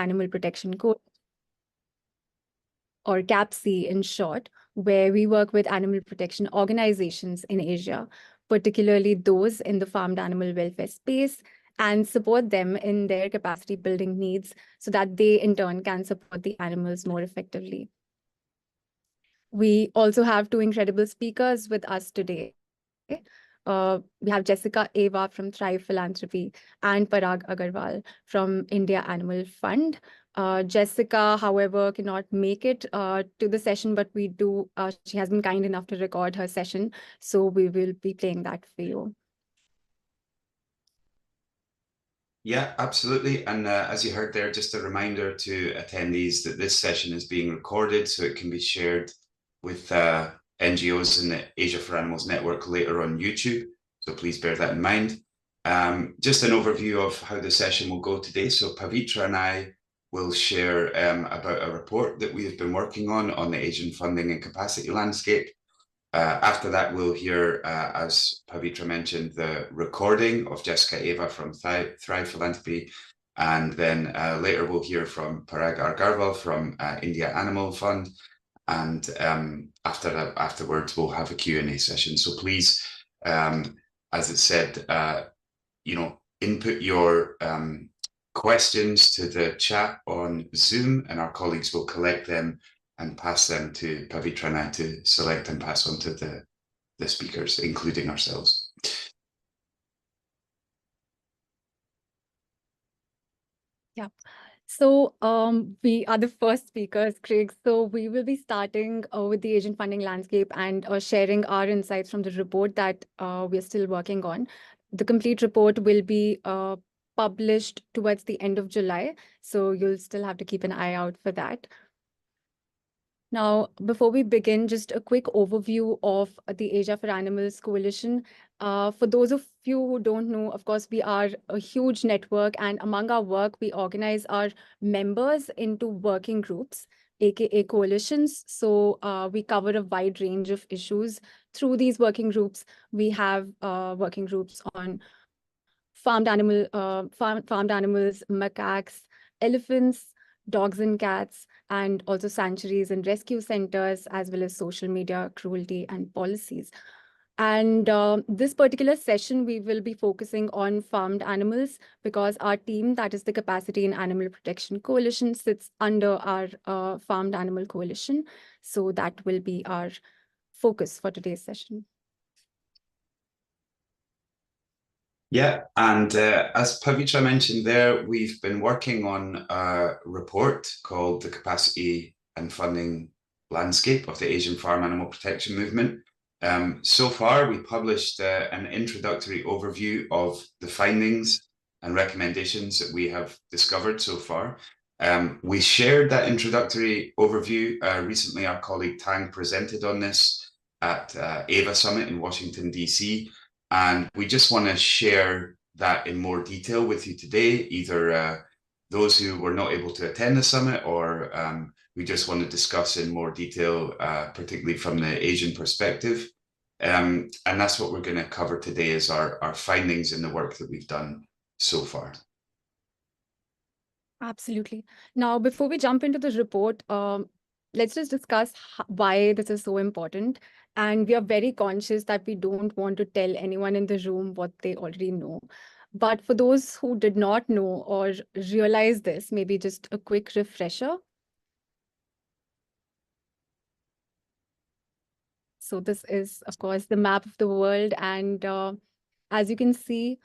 Animal Protection Code, or CAPC in short, where we work with animal protection organizations in Asia, particularly those in the farmed animal welfare space, and support them in their capacity building needs so that they in turn can support the animals more effectively. We also have two incredible speakers with us today. We have Jessika Eva from Thrive Philanthropy and Parag Agarwal from India Animal Fund. Jessika, however, cannot make it to the session, but she has been kind enough to record her session, so we will be playing that for you. Yeah, absolutely. And as you heard there, just a reminder to attendees that this session is being recorded so it can be shared with NGOs in the Asia for Animals network later on YouTube. So please bear that in mind. Just an overview of how the session will go today. So Pavitra and I will share about a report that we have been working on the Asian funding and capacity landscape. After that, we'll hear, as Pavitra mentioned, the recording of Jessika Eva from Thrive Philanthropy. And then later we'll hear from Parag Agarwal from India Animal Fund. And afterwards, we'll have a Q&A session. So please, as it said, input your questions to the chat on Zoom, and our colleagues will collect them and pass them to Pavitra and I to select and pass on to the speakers, including ourselves. Yeah. So we are the first speakers, Craig. So we will be starting with the Asian funding landscape and sharing our insights from the report that we are still working on. The complete report will be published towards the end of July. So you'll still have to keep an eye out for that. Now, before we begin, just a quick overview of the Asia for Animals Coalition. For those of you who don't know, of course, we are a huge network, and among our work, we organize our members into working groups, aka coalitions. So we cover a wide range of issues through these working groups. We have working groups on farmed animals, macaques, elephants, dogs and cats, and also sanctuaries and rescue centers, as well as social media, cruelty, and policies. And this particular session, we will be focusing on farmed animals because our team, that is the Capacity in Animal Protection Coalition, sits under our Farmed Animal Coalition. So that will be our focus for today's session. Yeah, and as Pavitra mentioned there, we've been working on a report called The Capacity and Funding Landscape of the Asian Farm Animal Protection Movement. So far, we published an introductory overview of the findings and recommendations that we have discovered so far. We shared that introductory overview. Recently, our colleague Tang presented on this at AfA Summit in Washington, DC. And we just want to share that in more detail with you today, either those who were not able to attend the summit, or we just want to discuss in more detail, particularly from the Asian perspective. And that's what we're going to cover today, is our findings in the work that we've done so far. Absolutely. Now, before we jump into the report, let's just discuss why this is so important. And we are very conscious that we don't want to tell anyone in the room what they already know. But for those who did not know or realize this, maybe just a quick refresher. So this is, of course, the map of the world. And as you can see,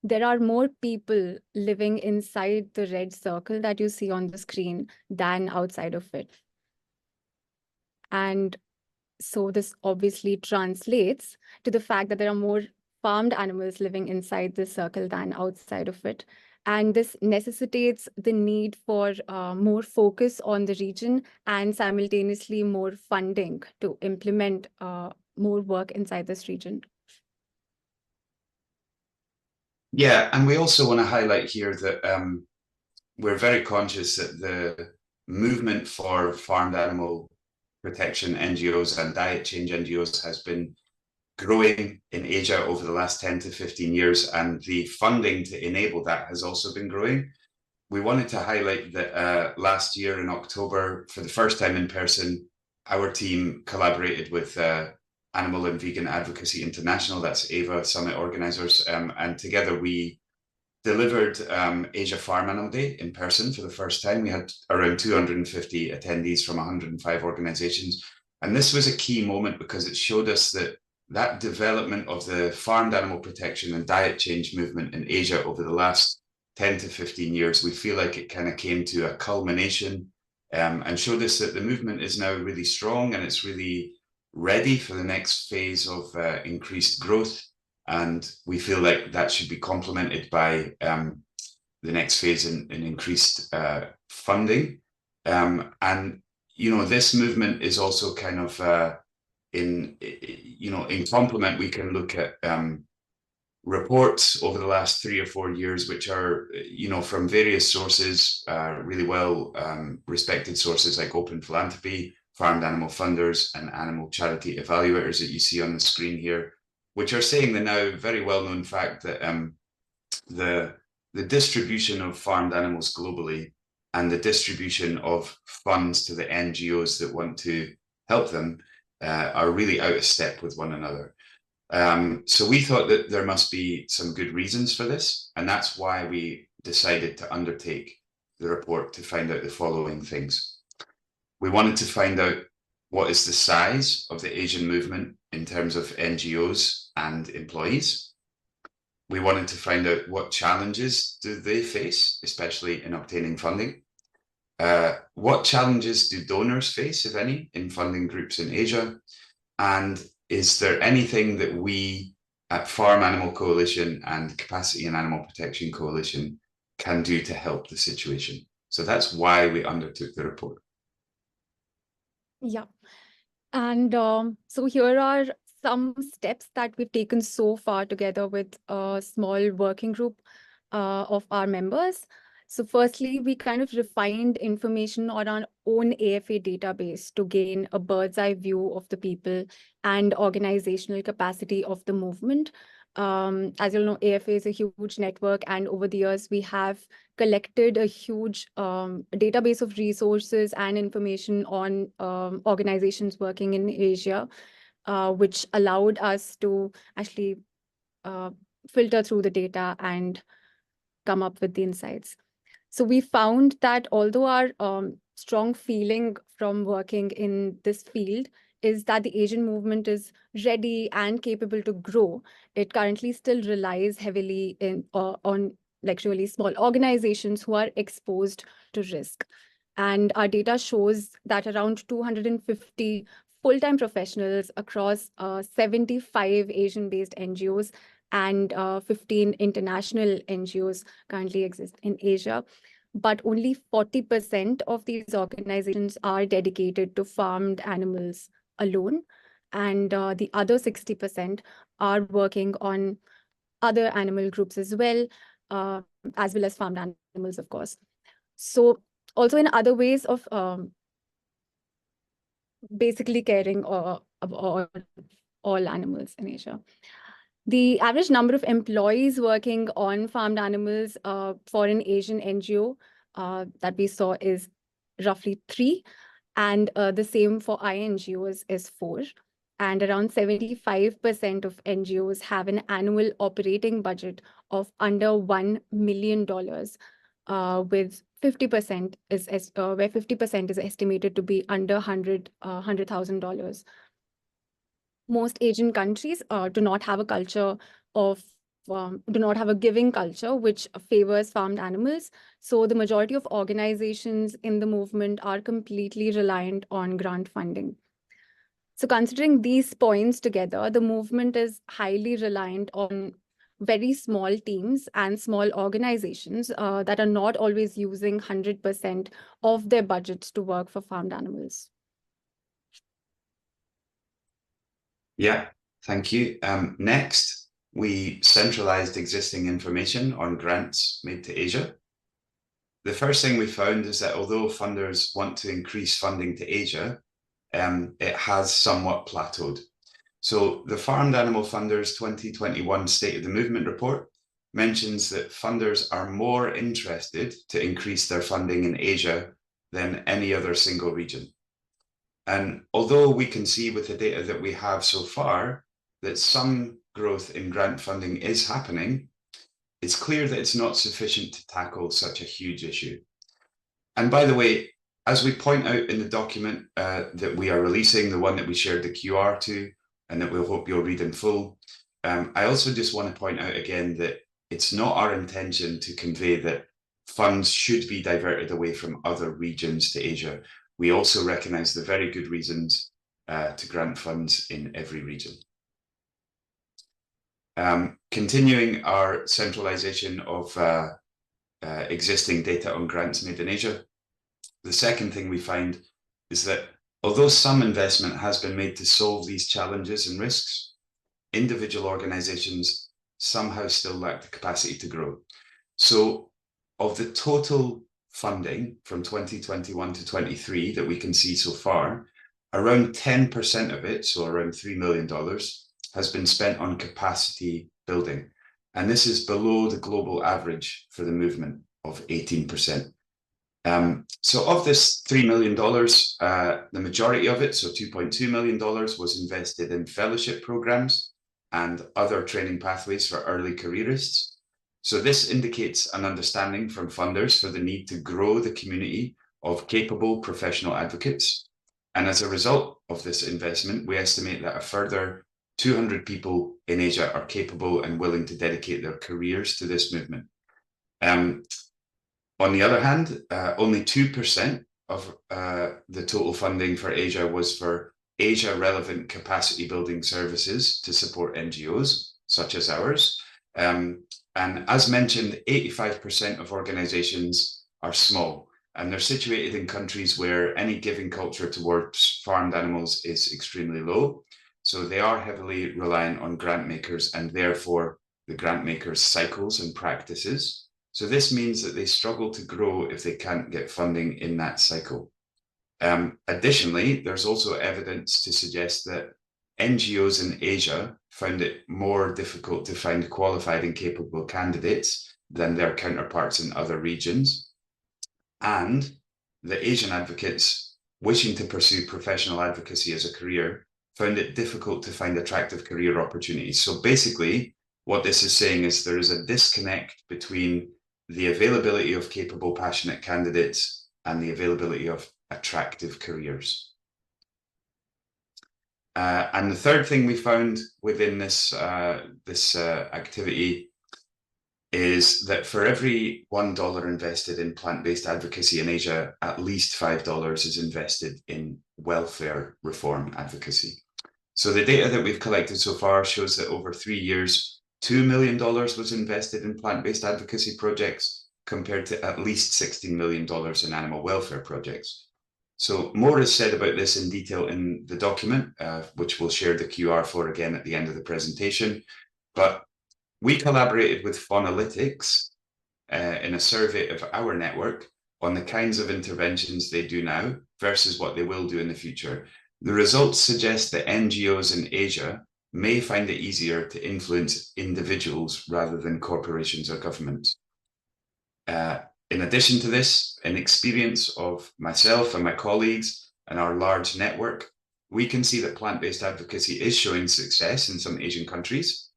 there are more people living inside the red circle that you see on the screen than outside of it. And so this obviously translates to the fact that there are more farmed animals living inside this circle than outside of it. And this necessitates the need for more focus on the region and simultaneously more funding to implement more work inside this region. Yeah, and we also want to highlight here that we're very conscious that the movement for farmed animal protection NGOs and diet change NGOs has been growing in Asia over the last 10 to 15 years, and the funding to enable that has also been growing. we wanted to highlight that last year in October, for the first time in person, our team collaborated with Animal and Vegan Advocacy International, that's AfA Summit organizers, and together we delivered Asia Farm Animal Day in person for the first time. We had around 250 attendees from 105 organizations. And this was a key moment because it showed us that development of the farmed animal protection and diet change movement in Asia over the last 10 to 15 years, we feel like it kind of came to a culmination and showed us that the movement is now really strong and it's really ready for the next phase of increased growth. And we feel like that should be complemented by the next phase in increased funding. And, you know, this movement is also kind of in complement, we can look at reports over the last 3 or 4 years, which are, you know, from various sources, really well respected sources like Open Philanthropy, Farmed Animal Funders, and Animal Charity Evaluators that you see on the screen here, which are saying the now very well-known fact that the distribution of farmed animals globally and the distribution of funds to the NGOs that want to help them are really out of step with one another. So we thought that there must be some good reasons for this, and that's why we decided to undertake the report to find out the following things. We wanted to find out what is the size of the Asian movement in terms of NGOs and employees. We wanted to find out what challenges do they face, especially in obtaining funding. What challenges do donors face, if any, in funding groups in Asia? And is there anything that we at Farm Animal Coalition and Capacity and Animal Protection Coalition can do to help the situation? So that's why we undertook the report. Yeah. And so here are some steps that we've taken so far together with a small working group of our members. So firstly, we kind of refined information on our own AFA database to gain a bird's eye view of the people and organizational capacity of the movement. As you'll know, AFA is a huge network, and over the years, we have collected a huge database of resources and information on organizations working in Asia, which allowed us to actually filter through the data and come up with the insights. So we found that although our strong feeling from working in this field is that the Asian movement is ready and capable to grow, it currently still relies heavily on like really small organizations who are exposed to risk. And our data shows that around 250 full-time professionals across 75 Asian-based NGOs and 15 international NGOs currently exist in Asia. But only 40% of these organizations are dedicated to farmed animals alone. And the other 60% are working on other animal groups as well as farmed animals, of course. So also in other ways of basically caring about all animals in Asia. The average number of employees working on farmed animals for an Asian NGO that we saw is roughly 3, and the same for INGOs is 4. And around 75% of NGOs have an annual operating budget of under $1 million, with 50% where 50% is estimated to be under $100,000. Most Asian countries do not have a culture of do not have a giving culture which favors farmed animals. So the majority of organizations in the movement are completely reliant on grant funding. So considering these points together, the movement is highly reliant on very small teams and small organizations that are not always using 100% of their budgets to work for farmed animals. Yeah, thank you. Next, we centralized existing information on grants made to Asia. The first thing we found is that although funders want to increase funding to Asia, it has somewhat plateaued. So the Farmed Animal Funders 2021 State of the Movement report mentions that funders are more interested to increase their funding in Asia than any other single region. And although we can see with the data that we have so far that some growth in grant funding is happening, it's clear that it's not sufficient to tackle such a huge issue. And by the way, as we point out in the document that we are releasing, the one that we shared the QR to, and that we'll hope you'll read in full, I also just want to point out again that it's not our intention to convey that funds should be diverted away from other regions to Asia. We also recognize the very good reasons to grant funds in every region. Continuing our centralization of existing data on grants made in Asia, the second thing we find is that although some investment has been made to solve these challenges and risks, individual organizations somehow still lack the capacity to grow. So of the total funding from 2021 to 23 that we can see so far, around 10% of it, so around $3 million, has been spent on capacity building. And this is below the global average for the movement of 18%. So of this $3 million, the majority of it, so $2.2 million, was invested in fellowship programs and other training pathways for early careerists. So this indicates an understanding from funders for the need to grow the community of capable professional advocates. And as a result of this investment, we estimate that a further 200 people in Asia are capable and willing to dedicate their careers to this movement. On the other hand, only 2% of the total funding for Asia was for Asia-relevant capacity building services to support NGOs, such as ours. And as mentioned, 85% of organizations are small, and they're situated in countries where any giving culture towards farmed animals is extremely low. So they are heavily reliant on grant makers, and therefore the grant makers' cycles and practices. So this means that they struggle to grow if they can't get funding in that cycle. Additionally, there's also evidence to suggest that NGOs in Asia found it more difficult to find qualified and capable candidates than their counterparts in other regions. And the Asian advocates wishing to pursue professional advocacy as a career found it difficult to find attractive career opportunities. So basically, what this is saying is there is a disconnect between the availability of capable, passionate candidates and the availability of attractive careers. And the third thing we found within this activity is that for every $1 invested in plant-based advocacy in Asia, at least $5 is invested in welfare reform advocacy. So the data that we've collected so far shows that over 3 years, $2 million was invested in plant-based advocacy projects compared to at least $16 million in animal welfare projects. So more is said about this in detail in the document, which we'll share the QR for again at the end of the presentation. But we collaborated with Phonalytics in a survey of our network on the kinds of interventions they do now versus what they will do in the future. The results suggest that NGOs in Asia may find it easier to influence individuals rather than corporations or governments. In addition to this, in experience of myself and my colleagues and our large network, we can see that plant-based advocacy is showing success in some Asian countries,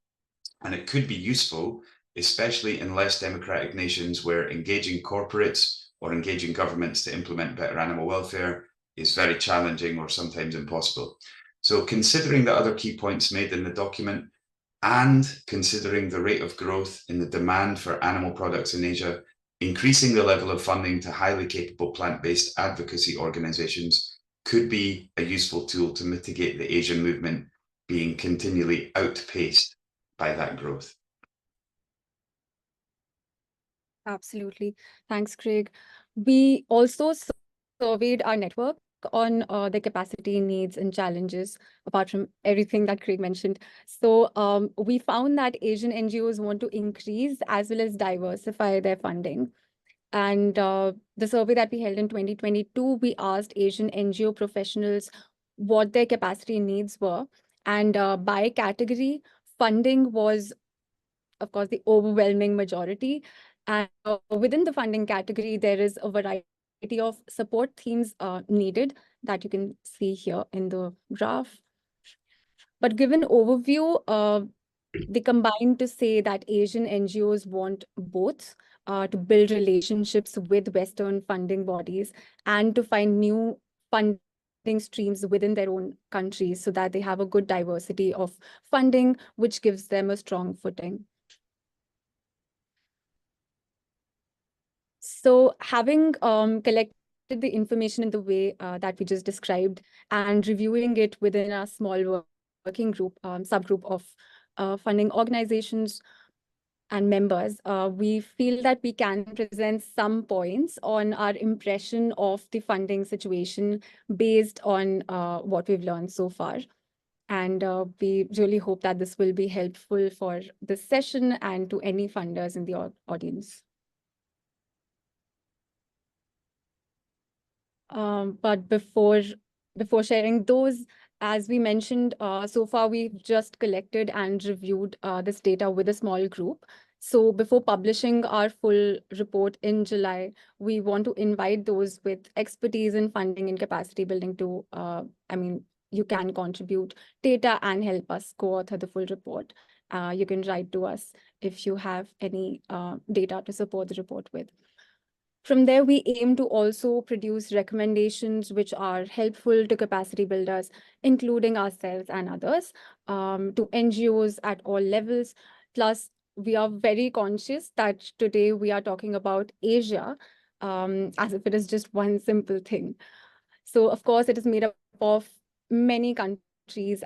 and it could be useful, especially in less democratic nations where engaging corporates or engaging governments to implement better animal welfare is very challenging or sometimes impossible. So considering the other key points made in the document and considering the rate of growth in the demand for animal products in Asia, increasing the level of funding to highly capable plant-based advocacy organizations could be a useful tool to mitigate the Asian movement being continually outpaced by that growth. Absolutely. Thanks, Craig. We also surveyed our network on the capacity needs and challenges, apart from everything that Craig mentioned. So we found that Asian NGOs want to increase as well as diversify their funding. And the survey that we held in 2022, we asked Asian NGO professionals what their capacity needs were. And by category, funding was of course, the overwhelming majority. And within the funding category, there is a variety of support themes needed that you can see here in the graph. But given overview, they combine to say that Asian NGOs want both to build relationships with Western funding bodies and to find new funding streams within their own countries so that they have a good diversity of funding, which gives them a strong footing. So having collected the information in the way that we just described and reviewing it within a small working group, subgroup of funding organizations and members, we feel that we can present some points on our impression of the funding situation based on what we've learned so far. And we really hope that this will be helpful for this session and to any funders in the audience. But before sharing those, as we mentioned, so far we've just collected and reviewed this data with a small group. So before publishing our full report in July, we want to invite those with expertise in funding and capacity building to, you can contribute data and help us co-author the full report. You can write to us if you have any data to support the report with. From there, we aim to also produce recommendations which are helpful to capacity builders, including ourselves and others, to NGOs at all levels. Plus, we are very conscious that today we are talking about Asia as if it is just one simple thing. So, of course, it is made up of many countries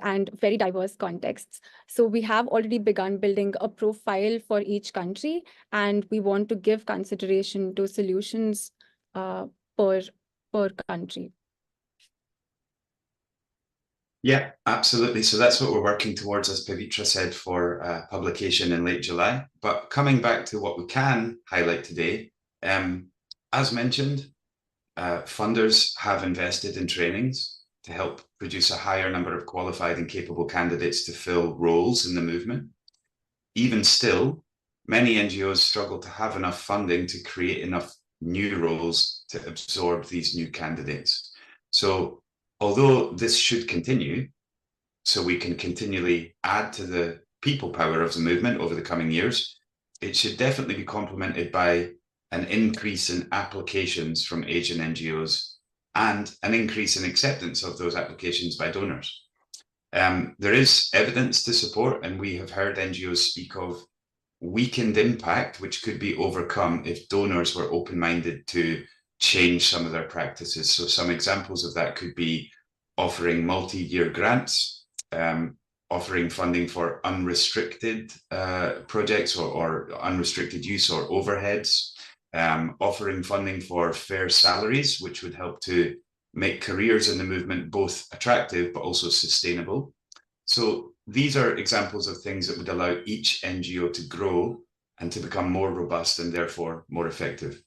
and very diverse contexts. So we have already begun building a profile for each country, and we want to give consideration to solutions per country. Yeah, absolutely. So that's what we're working towards, as Pavitra said, for publication in late July. But coming back to what we can highlight today, as mentioned, funders have invested in trainings to help produce a higher number of qualified and capable candidates to fill roles in the movement. Even still, many NGOs struggle to have enough funding to create enough new roles to absorb these new candidates. So although this should continue, so we can continually add to the people power of the movement over the coming years, it should definitely be complemented by an increase in applications from Asian NGOs and an increase in acceptance of those applications by donors. There is evidence to support, and we have heard NGOs speak of weakened impact, which could be overcome if donors were open-minded to change some of their practices. So some examples of that could be offering multi-year grants, offering funding for unrestricted projects or unrestricted use or overheads, offering funding for fair salaries, which would help to make careers in the movement both attractive but also sustainable. So these are examples of things that would allow each NGO to grow and to become more robust and therefore more effective.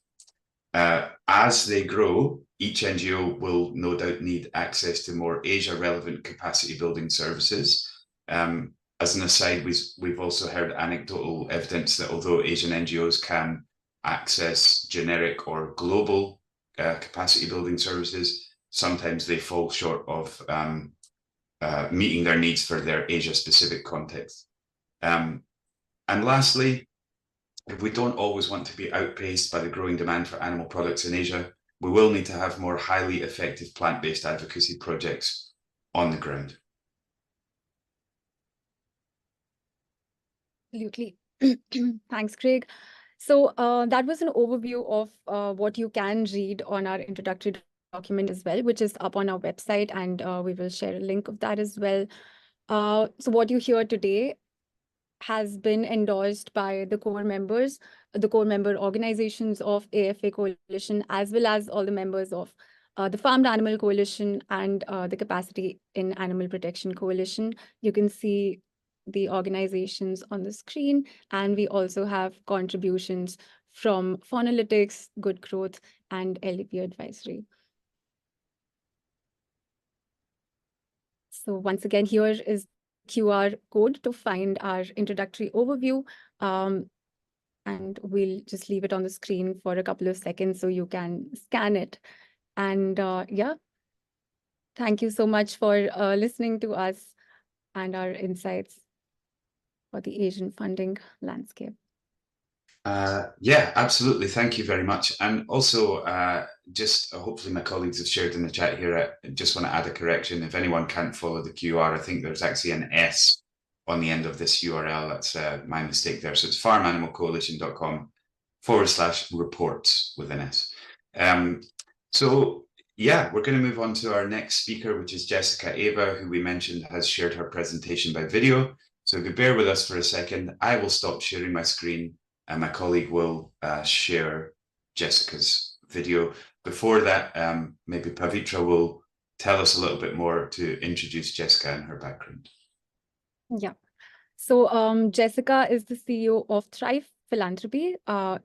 As they grow, each NGO will no doubt need access to more Asia-relevant capacity building services. As an aside, we've also heard anecdotal evidence that although Asian NGOs can access generic or global capacity building services, sometimes they fall short of meeting their needs for their Asia-specific context. And lastly, if we don't always want to be outpaced by the growing demand for animal products in Asia, we will need to have more highly effective plant-based advocacy projects on the ground. Absolutely. Thanks, Craig. So that was an overview of what you can read on our introductory document as well, which is up on our website, and we will share a link of that as well. So what you hear today has been endorsed by the core members, the core member organizations of AfA Coalition, as well as all the members of the Farmed Animal Coalition and the Capacity in Animal Protection Coalition. You can see the organizations on the screen, and we also have contributions from Faunalytics, Good Growth, and LDP Advisory. So once again, here is QR code to find our introductory overview. And we'll just leave it on the screen for a couple of seconds so you can scan it. And yeah, thank you so much for listening to us and our insights for the Asian funding landscape. Yeah, absolutely. Thank you very much. And also, just hopefully my colleagues have shared in the chat here, I just want to add a correction. If anyone can't follow the QR, I think there's actually an S on the end of this URL. That's my mistake there. So it's farmanimalcoalition.com/reports with an S. So yeah, we're going to move on to our next speaker, which is Jessika Ava, who we mentioned has shared her presentation by video. So if you bear with us for a second, I will stop sharing my screen and my colleague will share Jessica's video. Before that, maybe Pavitra will tell us a little bit more to introduce Jessica and her background. Yeah. So Jessika is the CEO of Thrive Philanthropy.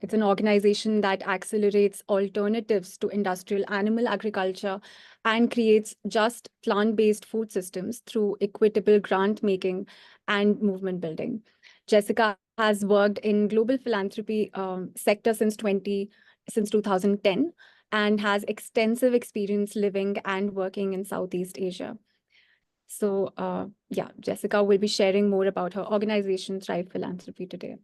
It's an organization that accelerates alternatives to industrial animal agriculture and creates just plant-based food systems through equitable grant making and movement building. Jessika has worked in global philanthropy sector since 2010 and has extensive experience living and working in Southeast Asia. So yeah, Jessika will be sharing more about her organization, Thrive Philanthropy, today.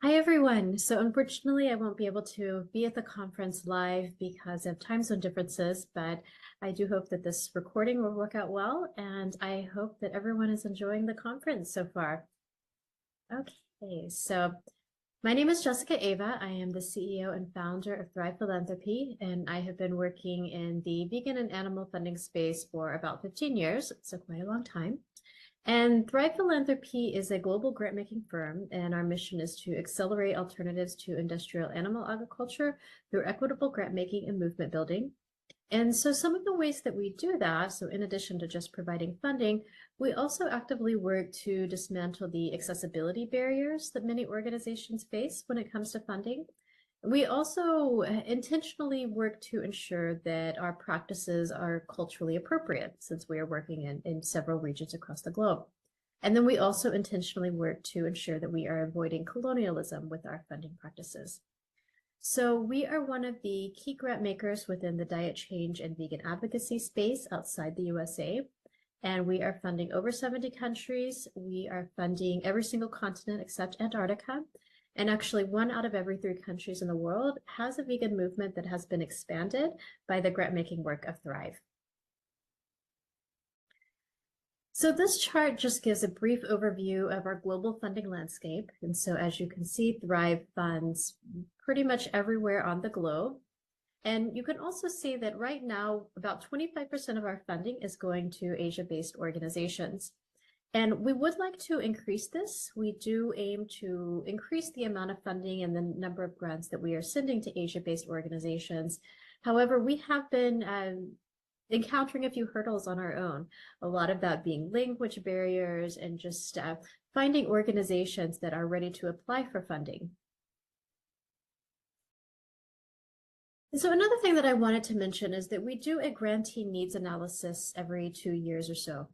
Hi, everyone. So unfortunately, I won't be able to be at the conference live because of time zone differences, but I do hope that this recording will work out well, and I hope that everyone is enjoying the conference so far. Okay, so my name is Jessika Ava. I am the CEO and founder of Thrive Philanthropy, and I have been working in the vegan and animal funding space for about 15 years, so quite a long time. And Thrive Philanthropy is a global grant-making firm, and our mission is to accelerate alternatives to industrial animal agriculture through equitable grant-making and movement building. And so some of the ways that we do that, so in addition to just providing funding, we also actively work to dismantle the accessibility barriers that many organizations face when it comes to funding. We also intentionally work to ensure that our practices are culturally appropriate, since we are working in several regions across the globe. And then we also intentionally work to ensure that we are avoiding colonialism with our funding practices. So we are one of the key grant makers within the diet change and vegan advocacy space outside the USA. And we are funding over 70 countries. We are funding every single continent except Antarctica. And actually 1 out of every 3 countries in the world has a vegan movement that has been expanded by the grant-making work of Thrive. So this chart just gives a brief overview of our global funding landscape. And so as you can see, Thrive funds pretty much everywhere on the globe. And you can also see that right now, about 25% of our funding is going to Asia-based organizations. And we would like to increase this. We do aim to increase the amount of funding and the number of grants that we are sending to Asia-based organizations. However, we have been encountering a few hurdles on our own, a lot of that being language barriers and just finding organizations that are ready to apply for funding. And so another thing that I wanted to mention is that we do a grantee needs analysis every 2 years or so.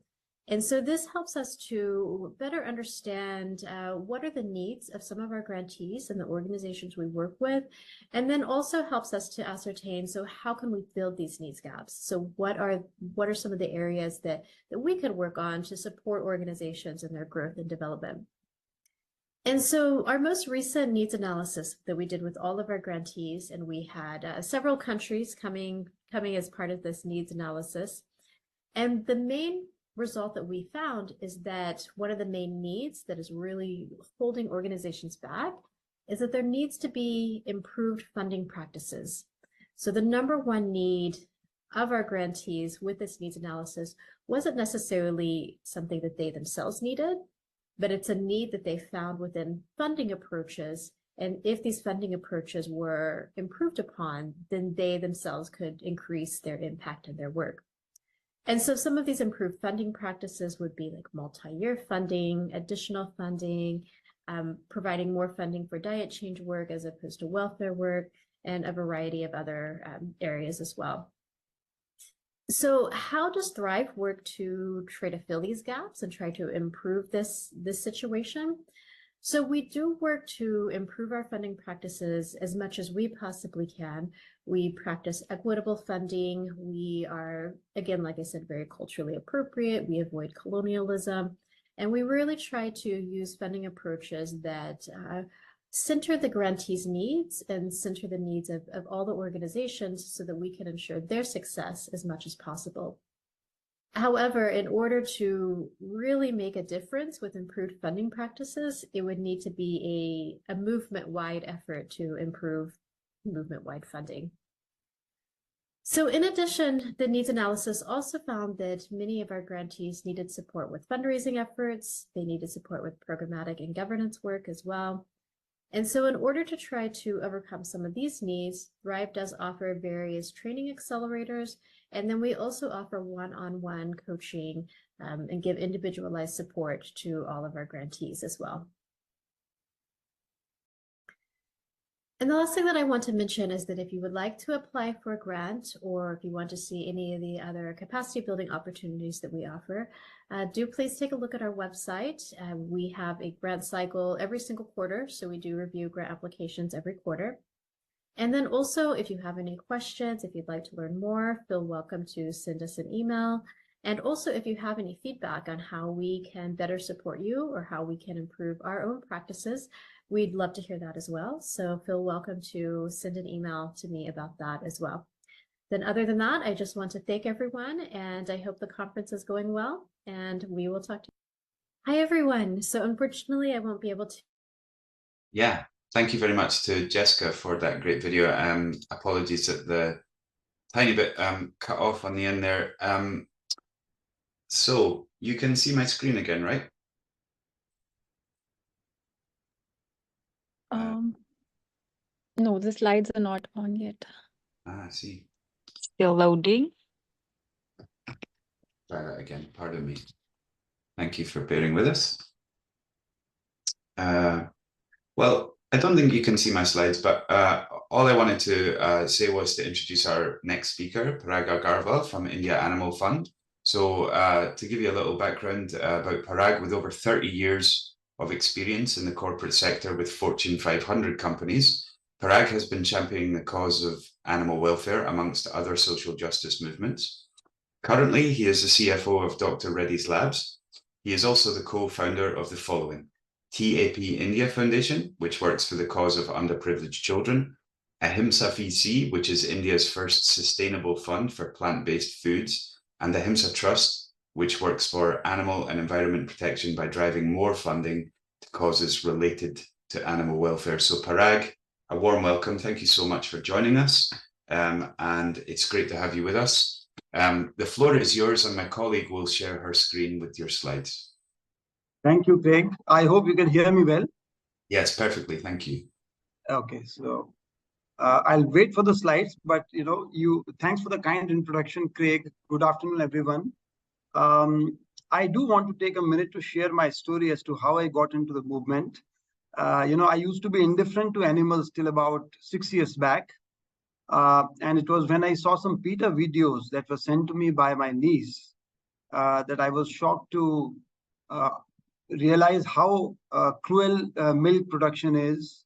And so this helps us to better understand what are the needs of some of our grantees and the organizations we work with, and then also helps us to ascertain, so how can we fill these needs gaps? So what are some of the areas that we could work on to support organizations in their growth and development? And so our most recent needs analysis that we did with all of our grantees, and we had several countries coming as part of this needs analysis, and the main result that we found is that one of the main needs that is really holding organizations back is that there needs to be improved funding practices. So the number one need of our grantees with this needs analysis wasn't necessarily something that they themselves needed, but it's a need that they found within funding approaches. And if these funding approaches were improved upon, then they themselves could increase their impact in their work. And so some of these improved funding practices would be like multi-year funding, additional funding, providing more funding for diet change work as opposed to welfare work, and a variety of other areas as well. So how does Thrive work to try to fill these gaps and try to improve this situation? So we do work to improve our funding practices as much as we possibly can. We practice equitable funding. We are, again, like I said, very culturally appropriate. We avoid colonialism. And we really try to use funding approaches that center the grantees' needs and center the needs of all the organizations so that we can ensure their success as much as possible. However, in order to really make a difference with improved funding practices, it would need to be a movement-wide effort to improve movement-wide funding. So in addition, the needs analysis also found that many of our grantees needed support with fundraising efforts. They needed support with programmatic and governance work as well. And so in order to try to overcome some of these needs, Thrive does offer various training accelerators. And then we also offer one-on-one coaching and give individualized support to all of our grantees as well. And the last thing that I want to mention is that if you would like to apply for a grant, or if you want to see any of the other capacity building opportunities that we offer, do please take a look at our website. We have a grant cycle every single quarter, so we do review grant applications every quarter. And then also, if you have any questions, if you'd like to learn more, feel welcome to send us an email. And also, if you have any feedback on how we can better support you or how we can improve our own practices, we'd love to hear that as well. So feel welcome to send an email to me about that as well. Then other than that, I just want to thank everyone, and I hope the conference is going well, and we will talk to you. Hi, everyone. So unfortunately, I won't be able to. Yeah, thank you very much to Jessika for that great video. Apologies that the tiny bit cut off on the end there. So you can see my screen again, right? No, the slides are not on yet. I see. Still loading. Try that again. Pardon me. Thank you for bearing with us. Well, I don't think you can see my slides, but all I wanted to say was to introduce our next speaker, Parag Agarwal from India Animal Fund. So to give you a little background about Parag, with over 30 years of experience in the corporate sector with Fortune 500 companies, Parag has been championing the cause of animal welfare amongst other social justice movements. Currently, he is the CFO of Dr. Reddy's Labs. He is also the co-founder of the following: TAP India Foundation, which works for the cause of underprivileged children; Ahimsa VC, which is India's first sustainable fund for plant-based foods; and the Ahimsa Trust, which works for animal and environment protection by driving more funding to causes related to animal welfare. So Parag, a warm welcome. Thank you so much for joining us. And it's great to have you with us. The floor is yours, and my colleague will share her screen with your slides. Thank you, Craig. I hope you can hear me well. Yes, perfectly. Thank you. Okay, so I'll wait for the slides, but thanks for the kind introduction, Craig. Good afternoon, everyone. I do want to take a minute to share my story as to how I got into the movement. I used to be indifferent to animals till about 6 years back. And it was when I saw some PETA videos that were sent to me by my niece that I was shocked to realize how cruel milk production is.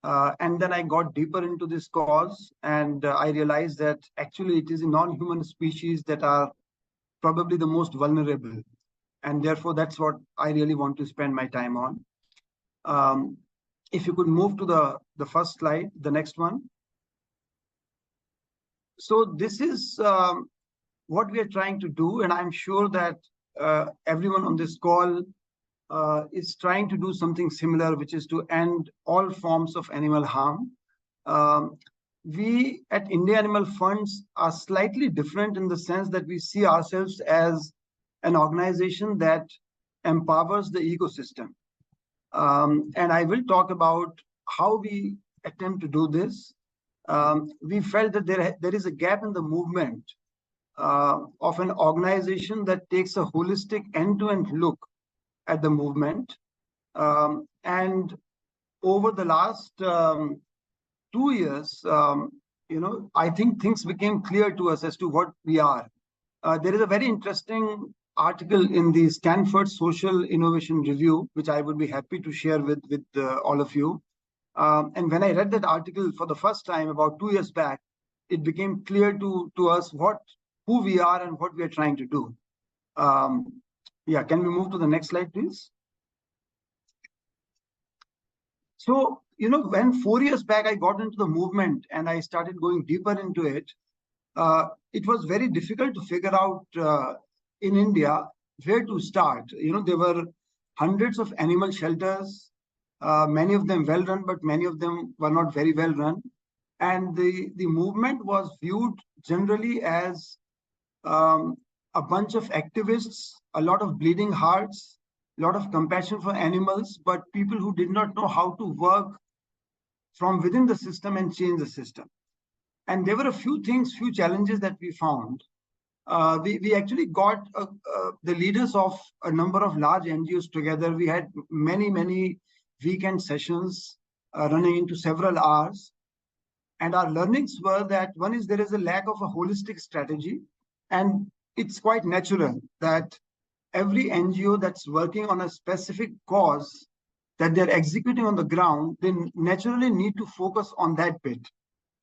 And then I got deeper into this cause, and I realized that actually it is the non-human species that are probably the most vulnerable. And therefore, that's what I really want to spend my time on. If you could move to the first slide, the next one. So this is what we are trying to do, and I'm sure that everyone on this call is trying to do something similar, which is to end all forms of animal harm. We at India Animal Funds are slightly different in the sense that we see ourselves as an organization that empowers the ecosystem. And I will talk about how we attempt to do this. We felt that there is a gap in the movement of an organization that takes a holistic end-to-end look at the movement. And over the last 2 years, I think things became clear to us as to what we are. There is a very interesting article in the Stanford Social Innovation Review, which I would be happy to share with all of you. And when I read that article for the first time about 2 years back, it became clear to us who we are and what we are trying to do. Yeah, can we move to the next slide, please? So, when 4 years back I got into the movement and I started going deeper into it, it was very difficult to figure out in India where to start. There were hundreds of animal shelters, many of them well run, but many of them were not very well run. And the movement was viewed generally as a bunch of activists, a lot of bleeding hearts, a lot of compassion for animals, but people who did not know how to work from within the system and change the system. And there were a few challenges that we found. We actually got the leaders of a number of large NGOs together. We had many weekend sessions running into several hours. And our learnings were that one is there is a lack of a holistic strategy. And it's quite natural that every NGO that's working on a specific cause that they're executing on the ground, they naturally need to focus on that bit.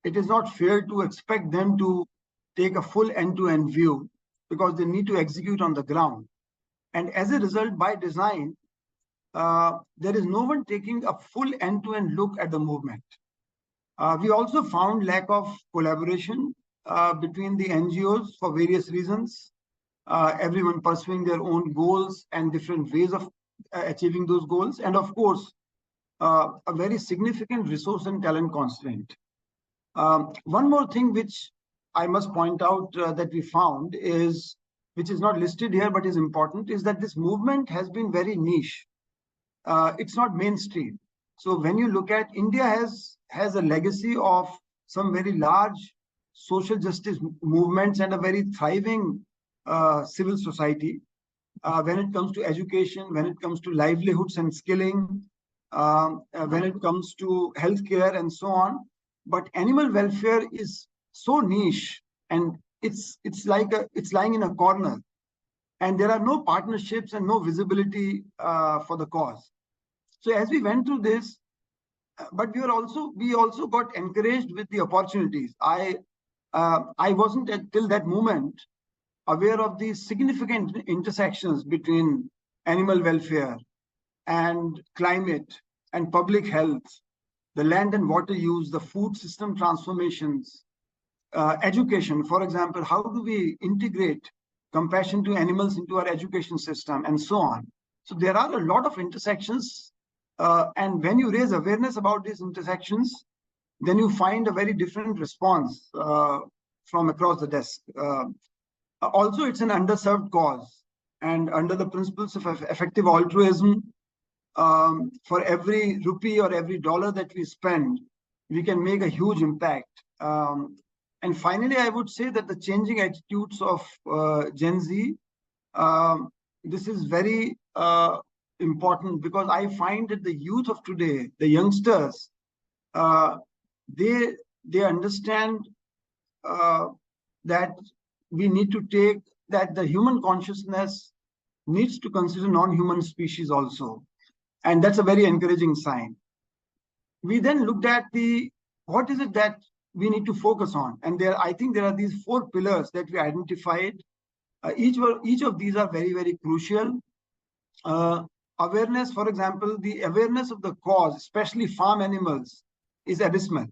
It is not fair to expect them to take a full end-to-end view because they need to execute on the ground. And as a result, by design, there is no one taking a full end-to-end look at the movement. We also found lack of collaboration between the NGOs for various reasons, everyone pursuing their own goals and different ways of achieving those goals. And of course, a very significant resource and talent constraint. One more thing which I must point out that we found is, which is not listed here but is important, is that this movement has been very niche. It's not mainstream. So when you look at India has a legacy of some very large social justice movements and a very thriving civil society when it comes to education, when it comes to livelihoods and skilling, when it comes to healthcare and so on. But animal welfare is so niche and it's lying in a corner, and there are no partnerships and no visibility for the cause. So as we went through this, but we also got encouraged with the opportunities. I wasn't till that moment aware of the significant intersections between animal welfare and climate and public health, the land and water use, the food system transformations, education. For example, how do we integrate compassion to animals into our education system and so on? So there are a lot of intersections. And when you raise awareness about these intersections, then you find a very different response from across the desk. Also, it's an underserved cause. And under the principles of effective altruism, for every rupee or every dollar that we spend, we can make a huge impact. And finally, I would say that the changing attitudes of Gen Z, this is very important, because I find that the youth of today, the youngsters, they understand that we need to take, that the human consciousness needs to consider non-human species also. And that's a very encouraging sign. We then looked at what is it that we need to focus on? And I think there are these 4 pillars that we identified. Each of these are very, very crucial. Awareness, for example, the awareness of the cause, especially farm animals, is abysmal.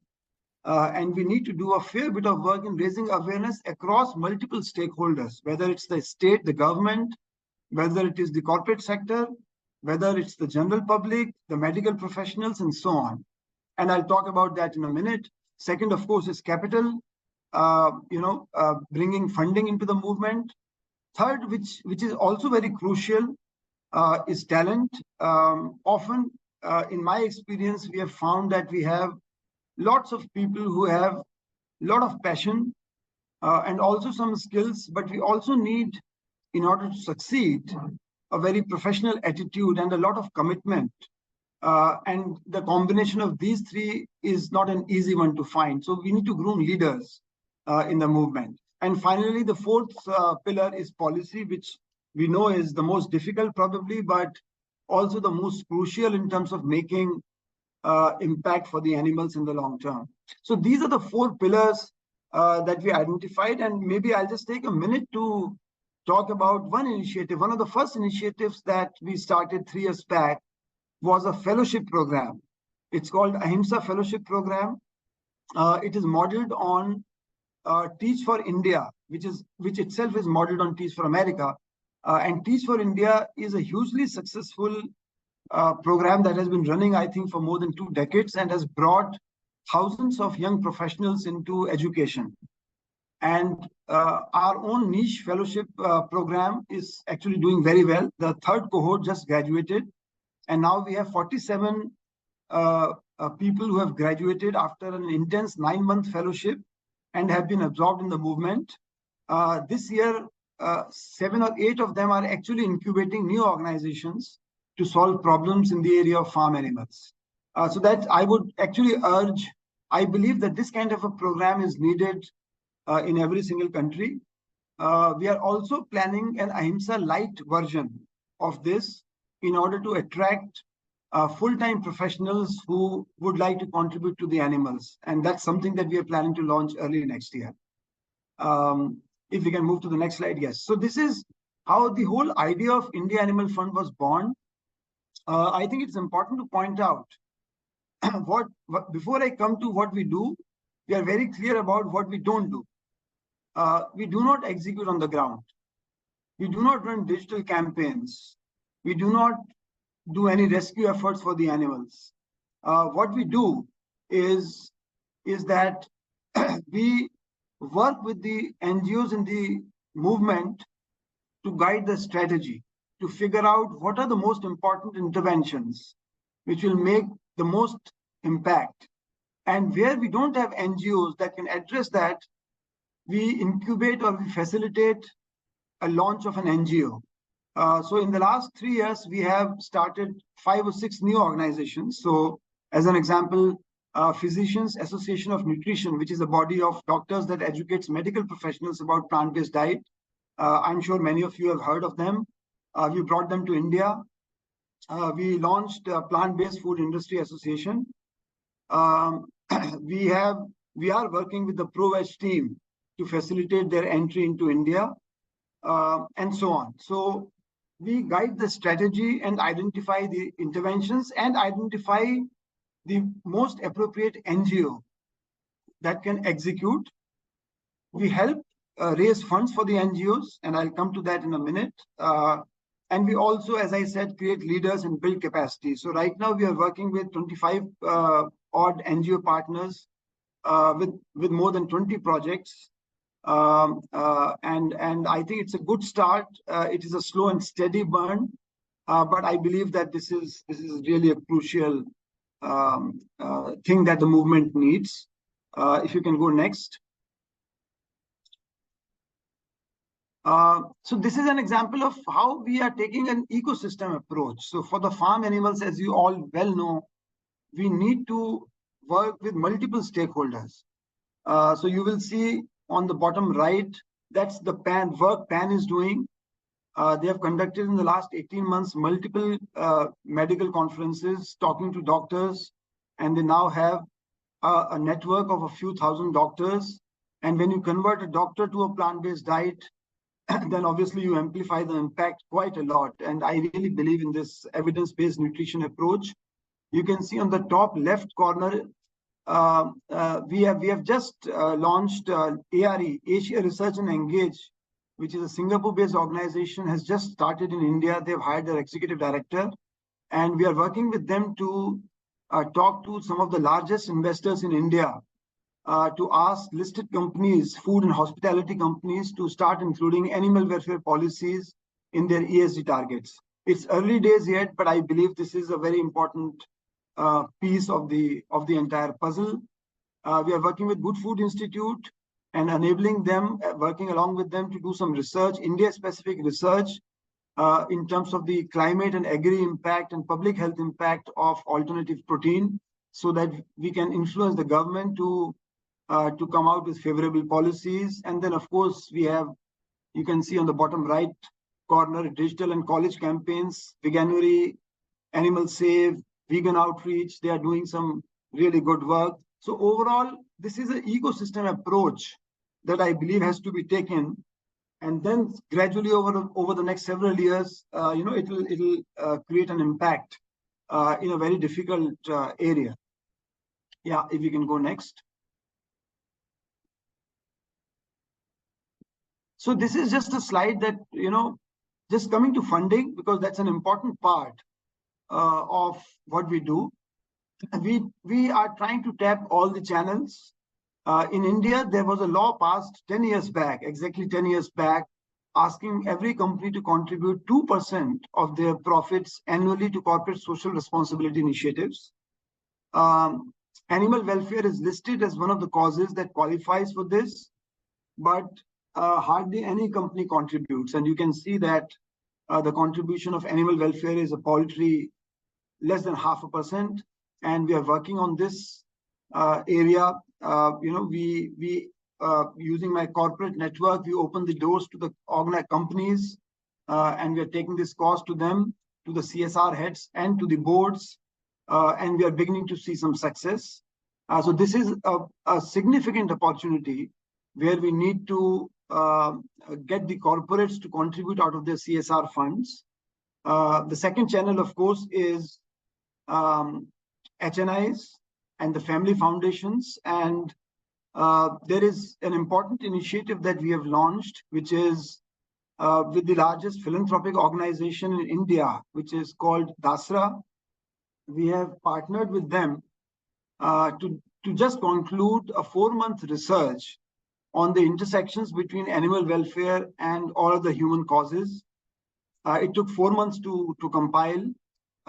And we need to do a fair bit of work in raising awareness across multiple stakeholders, whether it's the state, the government, whether it is the corporate sector, whether it's the general public, the medical professionals, and so on. And I'll talk about that in a minute. Second, of course, is capital, bringing funding into the movement. Third, which is also very crucial, is talent. Often, in my experience, we have found that we have lots of people who have a lot of passion and also some skills, but we also need, in order to succeed, a very professional attitude and a lot of commitment And the combination of these three is not an easy one to find. So we need to groom leaders in the movement. And finally, the fourth pillar is policy, which we know is the most difficult probably, but also the most crucial in terms of making impact for the animals in the long term. So these are the four pillars that we identified. And maybe I'll just take a minute to talk about one initiative. One of the first initiatives that we started 3 years back was a fellowship program. It's called Ahimsa Fellowship Program. It is modeled on Teach for India, which itself is modeled on Teach for America. And Teach for India is a hugely successful program that has been running, I think, for more than 2 decades and has brought thousands of young professionals into education. And our own niche fellowship program is actually doing very well. The 3rd cohort just graduated, and now we have 47 people who have graduated after an intense 9-month fellowship and have been absorbed in the movement. This year, 7 or 8 of them are actually incubating new organizations to solve problems in the area of farm animals. So that I would actually urge, I believe that this kind of a program is needed in every single country. We are also planning an Ahimsa light version of this in order to attract full-time professionals who would like to contribute to the animals. And that's something that we are planning to launch early next year. If we can move to the next slide, yes. So this is how the whole idea of India Animal Fund was born. I think it's important to point out before I come to what we do, we are very clear about what we don't do. We do not execute on the ground. We do not run digital campaigns. We do not do any rescue efforts for the animals. What we do is that we work with the NGOs in the movement to guide the strategy, to figure out what are the most important interventions which will make the most impact. And where we don't have NGOs that can address that, we incubate or we facilitate a launch of an NGO. So in the last 3 years, we have started 5 or 6 new organizations. So as an example, Physicians Association of Nutrition, which is a body of doctors that educates medical professionals about plant-based diet. I'm sure many of you have heard of them. We brought them to India. We launched Plant-Based Food Industry Association. We are working with the Pro-Veg team to facilitate their entry into India, and so on. So we guide the strategy and identify the interventions and identify the most appropriate NGO that can execute. We help raise funds for the NGOs, and I'll come to that in a minute. And we also, as I said, create leaders and build capacity. So right now we are working with 25 odd NGO partners with more than 20 projects. And I think it's a good start. It is a slow and steady burn, but I believe that this is really a crucial thing that the movement needs. If you can go next. So this is an example of how we are taking an ecosystem approach. So for the farm animals, as you all well know, we need to work with multiple stakeholders. So you will see on the bottom right, that's the work PAN is doing. They have conducted in the last 18 months multiple medical conferences, talking to doctors, and they now have a network of a few thousand doctors. And when you convert a doctor to a plant-based diet, then obviously you amplify the impact quite a lot. And I really believe in this evidence-based nutrition approach. You can see on the top left corner, we have just launched ARE, Asia Research and Engage, which is a Singapore-based organization, has just started in India. They've hired their executive director, and we are working with them to talk to some of the largest investors in India to ask listed companies, food and hospitality companies, to start including animal welfare policies in their ESG targets. It's early days yet, but I believe this is a very important piece of the entire puzzle. We are working with Good Food Institute and enabling them, working along with them to do some research, India-specific research, in terms of the climate and agri impact and public health impact of alternative protein, so that we can influence the government to come out with favorable policies. And then, of course, we have, you can see on the bottom right corner, digital and college campaigns, Veganuary, Animal Save, Vegan Outreach. They are doing some really good work. So overall, this is an ecosystem approach that I believe has to be taken. And then gradually over the next several years, it'll create an impact in a very difficult area. Yeah, if you can go next. So this is just a slide that, just coming to funding, because that's an important part of what we do. We are trying to tap all the channels. In India, there was a law passed 10 years back, exactly 10 years back, asking every company to contribute 2% of their profits annually to corporate social responsibility initiatives. Animal welfare is listed as one of the causes that qualifies for this, but hardly any company contributes. And you can see that the contribution of animal welfare is a paltry less than 0.5%. And we are working on this area. We using my corporate network, we open the doors to the organized companies, and we are taking this cause to them, to the CSR heads and to the boards, and we are beginning to see some success. So this is a significant opportunity where we need to get the corporates to contribute out of their CSR funds. The second channel, of course, is HNIs and the family foundations. And there is an important initiative that we have launched, which is with the largest philanthropic organization in India, which is called DASRA. We have partnered with them to just conclude a 4-month research on the intersections between animal welfare and all of the human causes. It took 4 months to compile.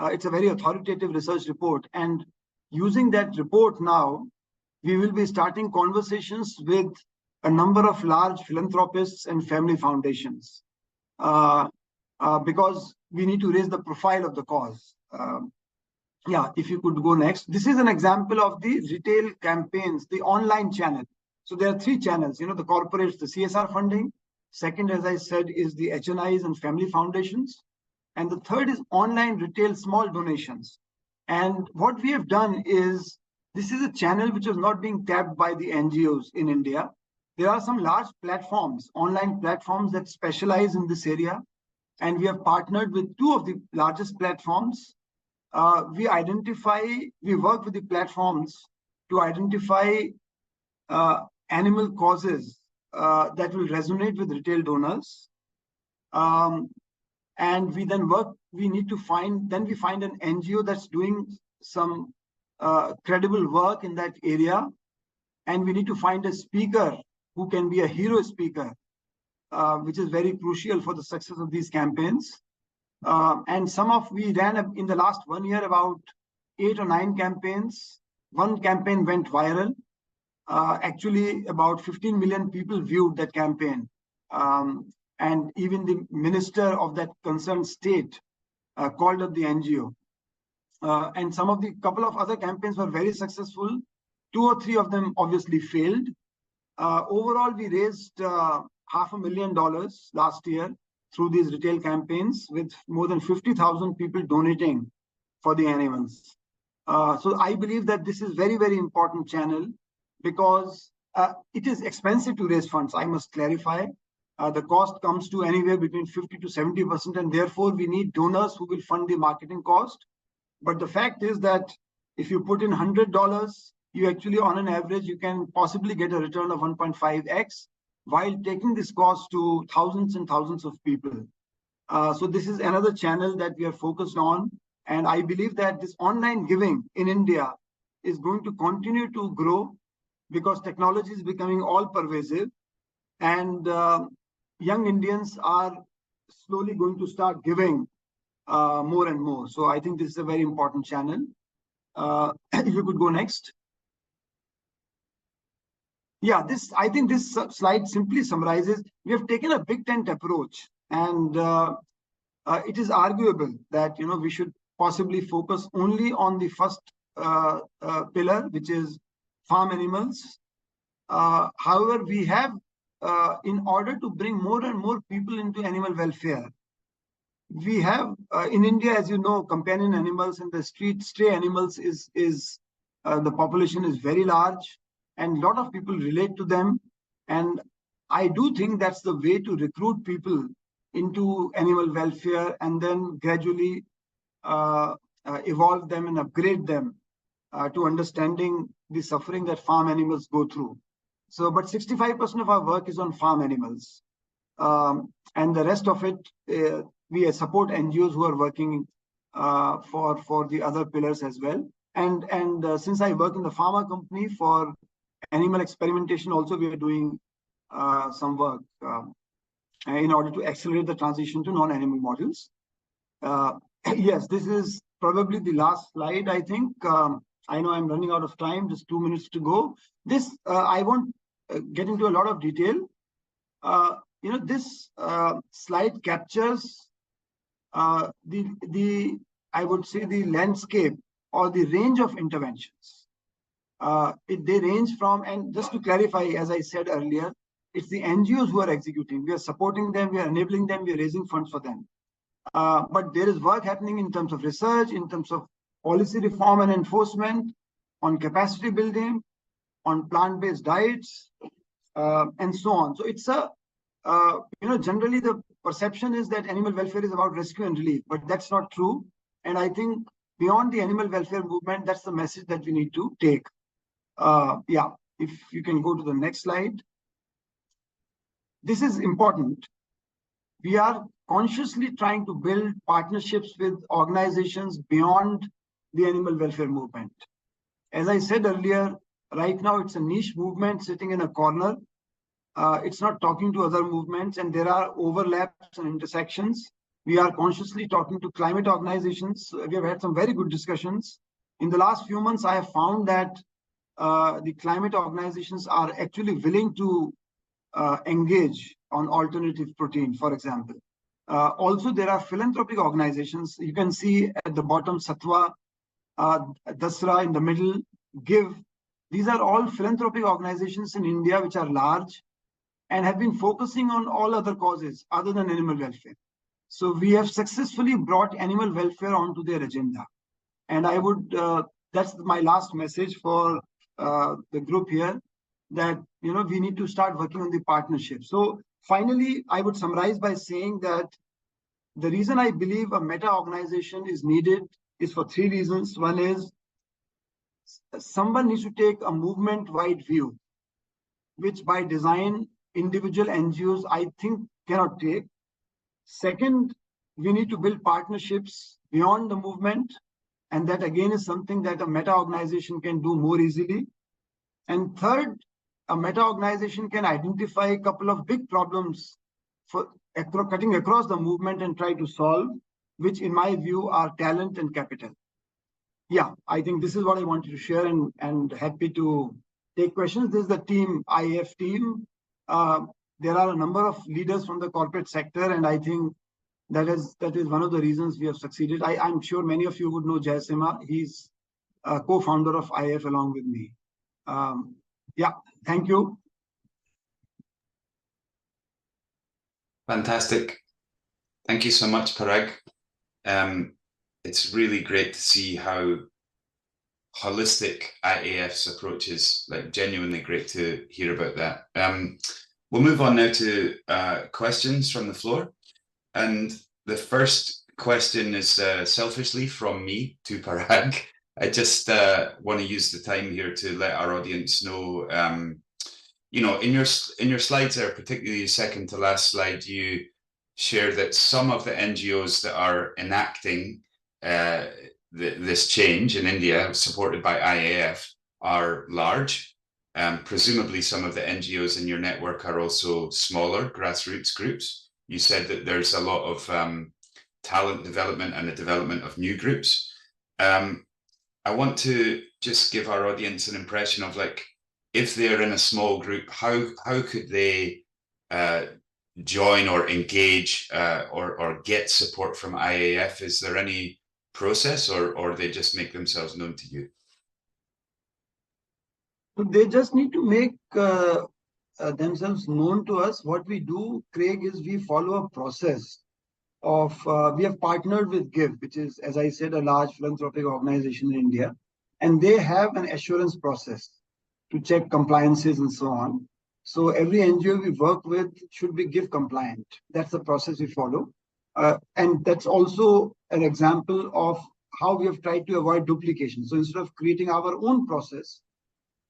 It's a very authoritative research report. And using that report now, we will be starting conversations with a number of large philanthropists and family foundations because we need to raise the profile of the cause. Yeah, if you could go next. This is an example of the retail campaigns, the online channel. So there are 3 channels, the corporates, the CSR funding. Second, as I said, is the HNIs and family foundations. And the third is online retail small donations. And what we have done is, this is a channel which is not being tapped by the NGOs in India. There are some large platforms, online platforms that specialize in this area. And we have partnered with 2 of the largest platforms. We work with the platforms to identify animal causes that will resonate with retail donors. And we then we find an NGO that's doing some credible work in that area. And we need to find a speaker who can be a hero speaker, which is very crucial for the success of these campaigns. And we ran in the last 1 year about 8 or 9 campaigns. One campaign went viral. Actually, about 15 million people viewed that campaign. And even the minister of that concerned state called up the NGO. And couple of other campaigns were very successful. 2 or 3 of them obviously failed. Overall, we raised $500,000 last year through these retail campaigns, with more than 50,000 people donating for the animals. So I believe that this is very, very important channel, because it is expensive to raise funds, I must clarify. The cost comes to anywhere between 50 to 70%, and therefore we need donors who will fund the marketing cost. But the fact is that if you put in $100, you actually, on an average, you can possibly get a return of 1.5x, while taking this cost to thousands and thousands of people. So this is another channel that we are focused on. And I believe that this online giving in India is going to continue to grow, because technology is becoming all pervasive. And young Indians are slowly going to start giving more and more. So I think this is a very important channel. If you could go next. Yeah, I think this slide simply summarizes, we have taken a big tent approach. And it is arguable that we should possibly focus only on the first pillar, which is farm animals. However, we have, in order to bring more and more people into animal welfare, we have in India, as you know, companion animals in the street, stray animals is the population is very large, and a lot of people relate to them. And I do think that's the way to recruit people into animal welfare, and then gradually evolve them and upgrade them to understanding the suffering that farm animals go through. So, but 65% of our work is on farm animals, and the rest of it, we support NGOs who are working for the other pillars as well. And since I work in the pharma company for animal experimentation, also we are doing some work in order to accelerate the transition to non-animal models. Yes, this is probably the last slide, I think. I know I'm running out of time, just 2 minutes to go. This, I won't get into a lot of detail. This slide captures I would say, the landscape or the range of interventions. They range from, and just to clarify, as I said earlier, it's the NGOs who are executing. We are supporting them, we are enabling them, we are raising funds for them. But there is work happening in terms of research, in terms of policy reform and enforcement, on capacity building, on plant-based diets, and so on. So it's a, generally the perception is that animal welfare is about rescue and relief, but that's not true. And I think beyond the animal welfare movement, that's the message that we need to take. Yeah, if you can go to the next slide. This is important. We are consciously trying to build partnerships with organizations beyond the animal welfare movement. As I said earlier, right now it's a niche movement sitting in a corner. It's not talking to other movements, and there are overlaps and intersections. We are consciously talking to climate organizations. We have had some very good discussions. In the last few months, I have found that the climate organizations are actually willing to engage on alternative protein, for example. Also, there are philanthropic organizations. You can see at the bottom, Satwa, Dasra in the middle, Give. These are all philanthropic organizations in India which are large and have been focusing on all other causes other than animal welfare. So we have successfully brought animal welfare onto their agenda. And I would, that's my last message for the group here, that we need to start working on the partnership. So finally, I would summarize by saying that the reason I believe a meta-organization is needed is for 3 reasons. One is someone needs to take a movement-wide view, which by design, individual NGOs, I think, cannot take. Second, we need to build partnerships beyond the movement. And that again is something that a meta-organization can do more easily. And third, a meta-organization can identify a couple of big problems for cutting across the movement and try to solve, which in my view are talent and capital. Yeah, I think this is what I wanted to share, and happy to take questions. This is the team, IAF team. There are a number of leaders from the corporate sector, and I think that is one of the reasons we have succeeded. I'm sure many of you would know Jessika. He's a co-founder of IAF along with me. Yeah, thank you. Fantastic. Thank you so much, Parag. It's really great to see how holistic IAF's approach is, like genuinely great to hear about that. We'll move on now to questions from the floor. And the first question is selfishly from me to Parag. I just want to use the time here to let our audience know, in your slides there, particularly the second to last slide, you share that some of the NGOs that are enacting this change in India, supported by IAF, are large. Presumably some of the NGOs in your network are also smaller grassroots groups. You said that there's a lot of talent development and the development of new groups. I want to just give our audience an impression of, like, if they're in a small group, how could they join or engage or get support from IAF? Is there any process, or they just make themselves known to you? They just need to make themselves known to us. What we do, Craig, is we follow a process of, we have partnered with GIVE, which is, as I said, a large philanthropic organization in India, and they have an assurance process to check compliances and so on. So every NGO we work with should be GIVE compliant. That's the process we follow. And that's also an example of how we have tried to avoid duplication. So instead of creating our own process,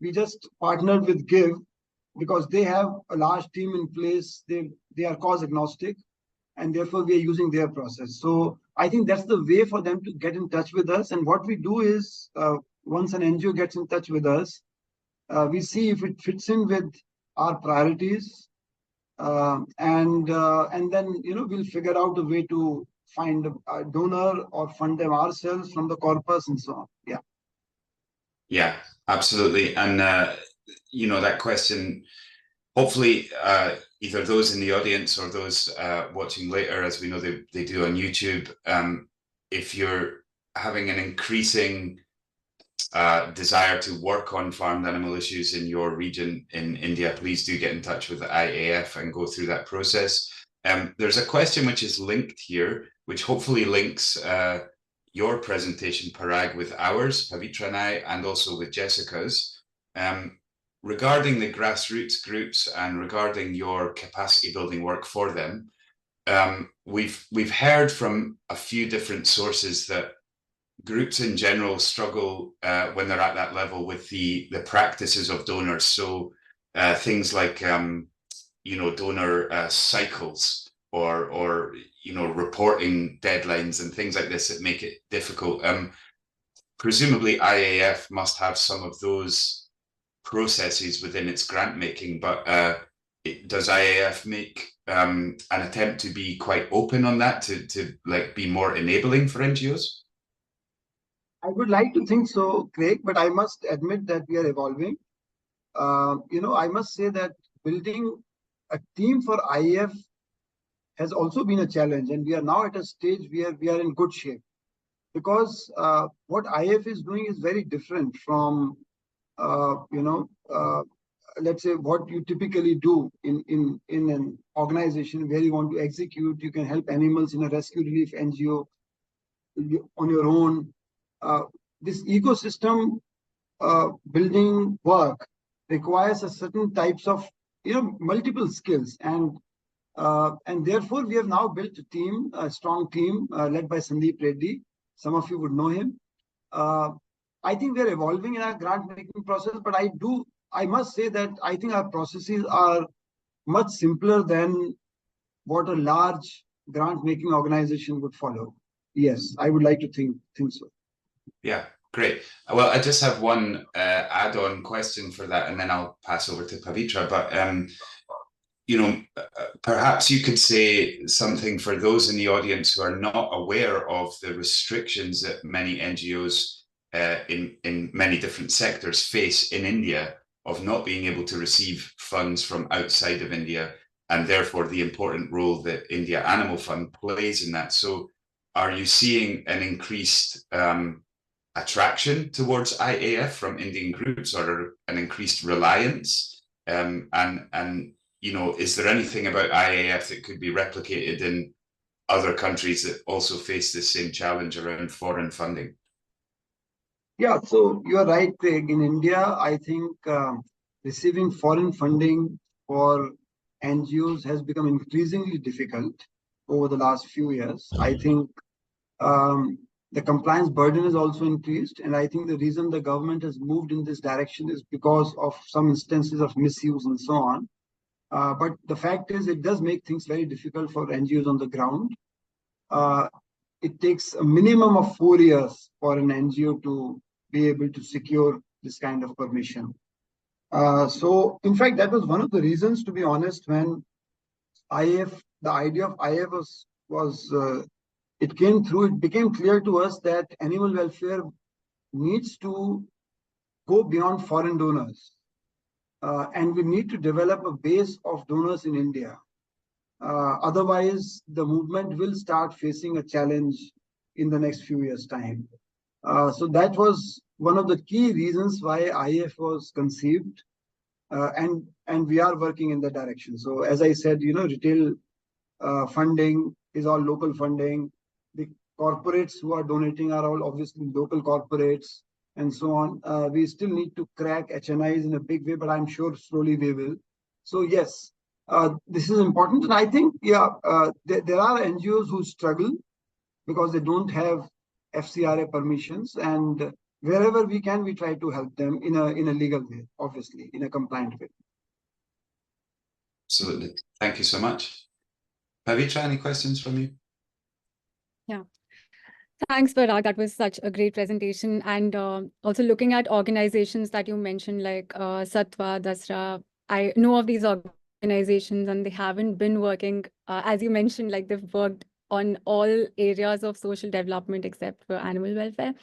we just partnered with GIVE because they have a large team in place. They are cause agnostic, and therefore we are using their process. So I think that's the way for them to get in touch with us. And what we do is, once an NGO gets in touch with us, we see if it fits in with our priorities, and then we'll figure out a way to find a donor or fund them ourselves from the corpus and so on. Yeah, absolutely. And that question, hopefully either those in the audience or those watching later, as we know they do on YouTube, if you're having an increasing desire to work on farmed animal issues in your region in India, please do get in touch with the IAF and go through that process. There's a question which is linked here, which hopefully links your presentation, Parag, with ours, Pavitra and I, and also with Jessica's, regarding the grassroots groups and regarding your capacity building work for them. We've heard from a few different sources that groups in general struggle when they're at that level with the practices of donors. So things like donor cycles or reporting deadlines and things like this that make it difficult. Presumably IAF must have some of those processes within its grant making, but does IAF make an attempt to be quite open on that, to like be more enabling for NGOs? I would like to think so, Craig, but I must admit that we are evolving. I must say that building a team for IAF has also been a challenge, and we are now at a stage where we are in good shape, because what IAF is doing is very different from, let's say, what you typically do in an organization where you want to execute. You can help animals in a rescue relief NGO on your own. This ecosystem building work requires a certain types of multiple skills, and therefore we have now built a team, a strong team led by Sandeep Reddy. Some of you would know him. I think we are evolving in our grant making process, but I must say that I think our processes are much simpler than what a large grant making organization would follow. Yes, I would like to think so. Yeah, great. Well, I just have one add-on question for that, and then I'll pass over to Pavitra. But perhaps you could say something for those in the audience who are not aware of the restrictions that many NGOs in many different sectors face in India, of not being able to receive funds from outside of India, and therefore the important role that India Animal Fund plays in that. So are you seeing an increased attraction towards IAF from Indian groups, or an increased reliance? Is there anything about IAF that could be replicated in other countries that also face the same challenge around foreign funding? Yeah, so you're right, Craig. In India, I think receiving foreign funding for NGOs has become increasingly difficult over the last few years. I think the compliance burden has also increased, and I think the reason the government has moved in this direction is because of some instances of misuse and so on. But the fact is, it does make things very difficult for NGOs on the ground. It takes a minimum of 4 years for an NGO to be able to secure this kind of permission. So, in fact, that was one of the reasons, to be honest, when the idea of IAF it came through, it became clear to us that animal welfare needs to go beyond foreign donors. And we need to develop a base of donors in India. Otherwise, the movement will start facing a challenge in the next few years' time. So that was one of the key reasons why IF was conceived, and we are working in that direction. So as I said, retail funding is all local funding. The corporates who are donating are all obviously local corporates and so on. We still need to crack HNIs in a big way, but I'm sure slowly we will. So yes, this is important. And I think, there are NGOs who struggle because they don't have FCRA permissions, and wherever we can, we try to help them in a legal way, obviously, in a compliant way. Absolutely. Thank you so much. Pavitra, any questions from you? Yeah. Thanks, Parag. That was such a great presentation. And also looking at organizations that you mentioned, like Satwa, Dasra, I know of these organizations and they haven't been working, as you mentioned, like they've worked on all areas of social development except for animal welfare.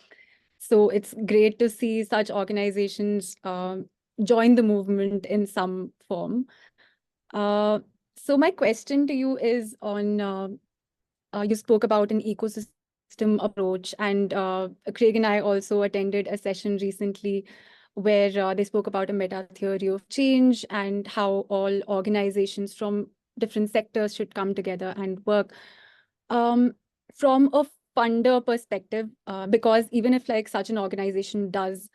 So it's great to see such organizations join the movement in some form. So my question to you is on, you spoke about an ecosystem approach, and Craig and I also attended a session recently where they spoke about a meta theory of change and how all organizations from different sectors should come together and work. From a funder perspective, because even if like such an organization does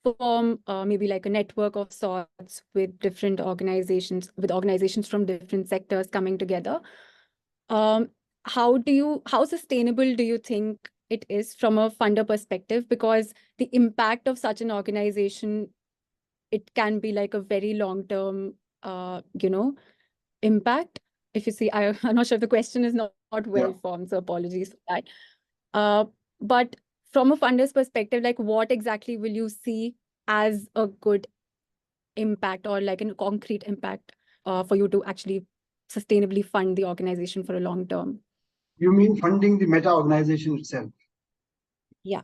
form maybe like a network of sorts with different organizations, with organizations from different sectors coming together, how sustainable do you think it is from a funder perspective? Because the impact of such an organization, it can be like a very long-term, impact. If you see, I'm not sure if the question is not well formed, so apologies for that. But from a funder's perspective, like what exactly will you see as a good impact or like a concrete impact for you to actually sustainably fund the organization for a long term? You mean funding the meta organization itself? Yeah.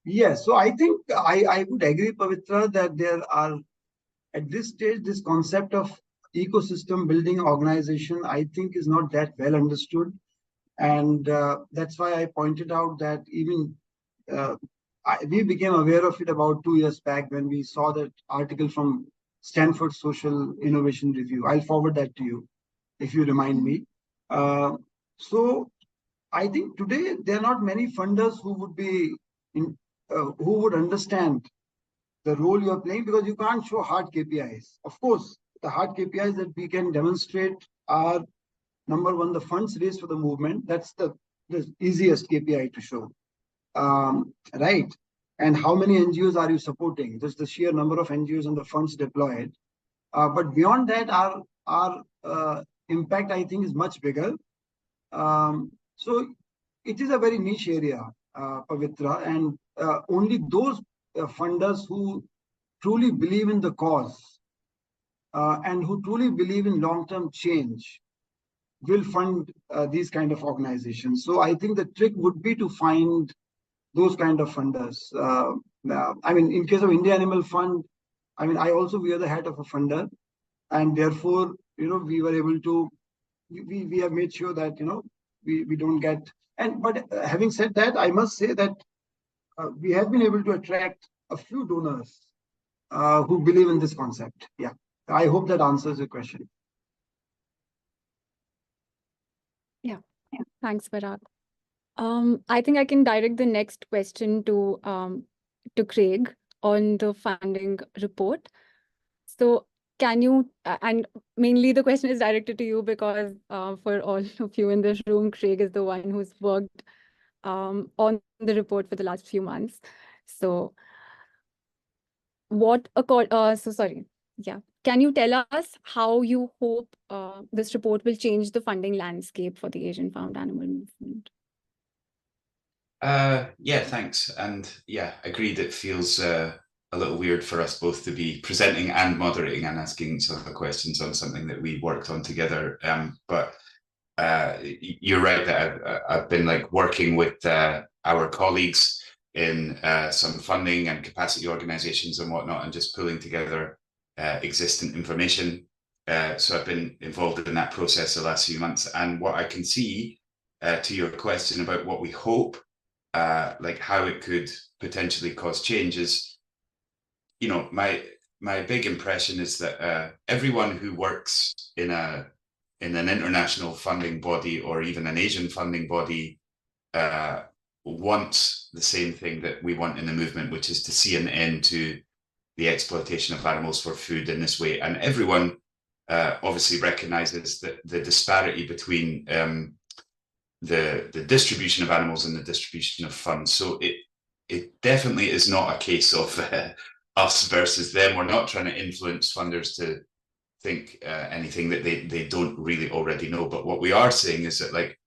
Yes. So I think I would agree, Pavitra, that there are, at this stage, this concept of ecosystem building organization, I think, is not that well understood. And that's why I pointed out that even we became aware of it about 2 years back when we saw that article from Stanford Social Innovation Review. I'll forward that to you if you remind me. So I think today there are not many funders who would be who would understand the role you are playing, because you can't show hard KPIs. Of course, the hard KPIs that we can demonstrate are, number one, the funds raised for the movement. That's the easiest KPI to show, right? And how many NGOs are you supporting? Just the sheer number of NGOs and the funds deployed. But beyond that, our impact, I think, is much bigger. So it is a very niche area, Pavitra, and only those funders who truly believe in the cause and who truly believe in long-term change will fund these kind of organizations. So I think the trick would be to find those kind of funders. I mean, in case of India Animal Fund, I mean, I also wear the hat of a funder, and therefore, we were able to, we have made sure that, we don't get, but having said that, I must say that we have been able to attract a few donors who believe in this concept. Yeah, I hope that answers your question. Yeah. Thanks, Parag. I think I can direct the next question to Craig on the funding report. So can you, and mainly the question is directed to you because for all of you in this room, Craig is the one who's worked on the report for the last few months. So can you tell us how you hope this report will change the funding landscape for the Asian farmed animal movement? Yeah, thanks. And yeah, agreed. It feels a little weird for us both to be presenting and moderating and asking each other questions on something that we worked on together. But you're right that I've been like working with our colleagues in some funding and capacity organizations and whatnot, and just pulling together existing information. So I've been involved in that process the last few months. And what I can see, to your question about what we hope, like how it could potentially cause change, is, you know, my big impression is that everyone who works in an international funding body or even an Asian funding body wants the same thing that we want in the movement, which is to see an end to the exploitation of animals for food in this way. And everyone obviously recognizes that the disparity between the distribution of animals and the distribution of funds. So it definitely is not a case of us versus them. We're not trying to influence funders to think anything that they don't really already know. But what we are saying is that, like,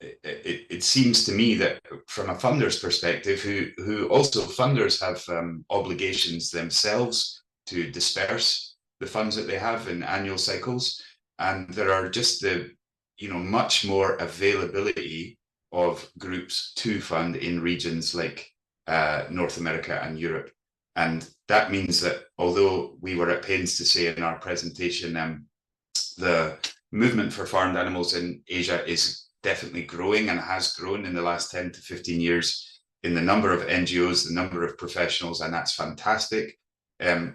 it seems to me that from a funder's perspective, who also funders have obligations themselves to disperse the funds that they have in annual cycles, and there are just the, you know, much more availability of groups to fund in regions like North America and Europe. And that means that although we were at pains to say in our presentation, the movement for farmed animals in Asia is definitely growing and has grown in the last 10 to 15 years in the number of NGOs, the number of professionals, and that's fantastic.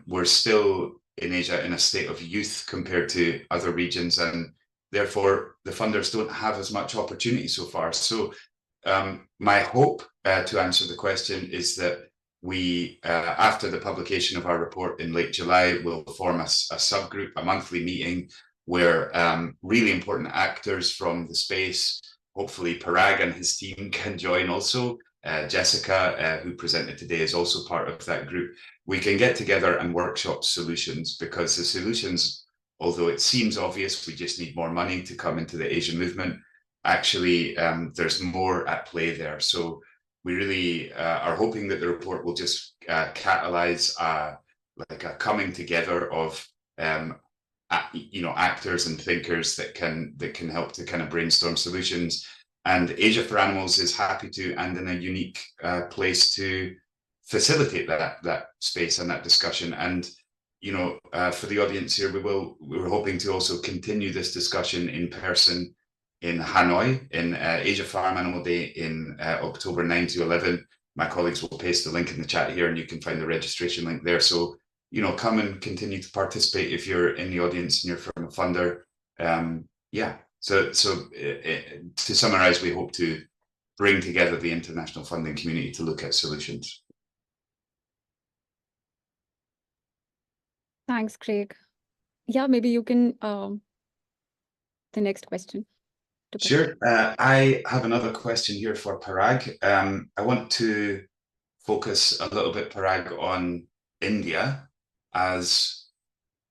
We're still in Asia in a state of youth compared to other regions, and therefore the funders don't have as much opportunity so far. So my hope, to answer the question, is that we, after the publication of our report in late July, will form a subgroup, a monthly meeting where really important actors from the space, hopefully Parag and his team can join also. Jessika, who presented today, is also part of that group. We can get together and workshop solutions, because the solutions, although it seems obvious, we just need more money to come into the Asian movement, actually there's more at play there. So we really are hoping that the report will just catalyze like a coming together of you know, actors and thinkers that can help to kind of brainstorm solutions. And Asia for Animals is happy to, and in a unique place to facilitate that space and that discussion. And, you know, for the audience here, we're hoping to also continue this discussion in person in Hanoi in Asia Farm Animal Day in October 9 to 11. My colleagues will paste the link in the chat here, and you can find the registration link there. So, you know, come and continue to participate if you're in the audience and you're from a funder. Yeah, so to summarize, we hope to bring together the international funding community to look at solutions. Thanks, Craig. Yeah, maybe you can, the next question. Sure. I have another question here for Parag. I want to focus a little bit, Parag, on India as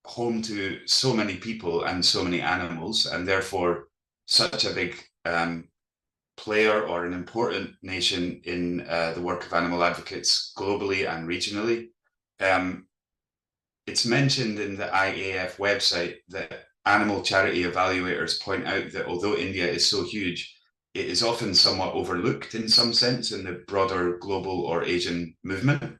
home to so many people and so many animals, and therefore such a big player or an important nation in the work of animal advocates globally and regionally. It's mentioned in the IAF website that animal charity evaluators point out that although India is so huge, it is often somewhat overlooked in some sense in the broader global or Asian movement.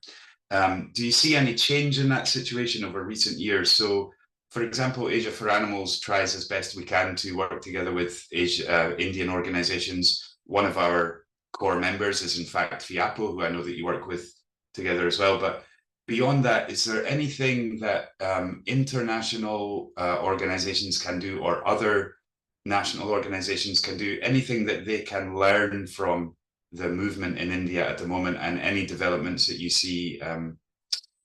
Do you see any change in that situation over recent years? So, for example, Asia for Animals tries as best we can to work together with Indian organizations. One of our core members is in fact FIAPO, who I know that you work with together as well. But beyond that, is there anything that international organizations can do, or other national organizations can do, anything that they can learn from the movement in India at the moment, and any developments that you see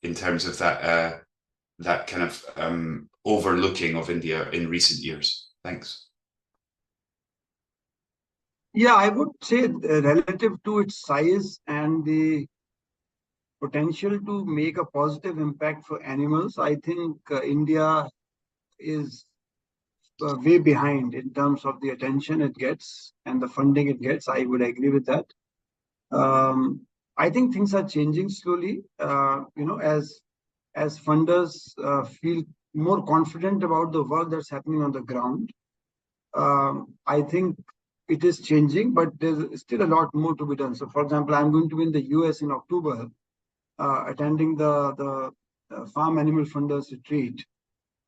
in terms of that kind of overlooking of India in recent years? Thanks. Yeah, I would say relative to its size and the potential to make a positive impact for animals, I think India is way behind in terms of the attention it gets and the funding it gets. I would agree with that. I think things are changing slowly, you know, as funders feel more confident about the work that's happening on the ground. I think it is changing, but there's still a lot more to be done. So, for example, I'm going to be in the US in October, attending the Farm Animal Funders Retreat.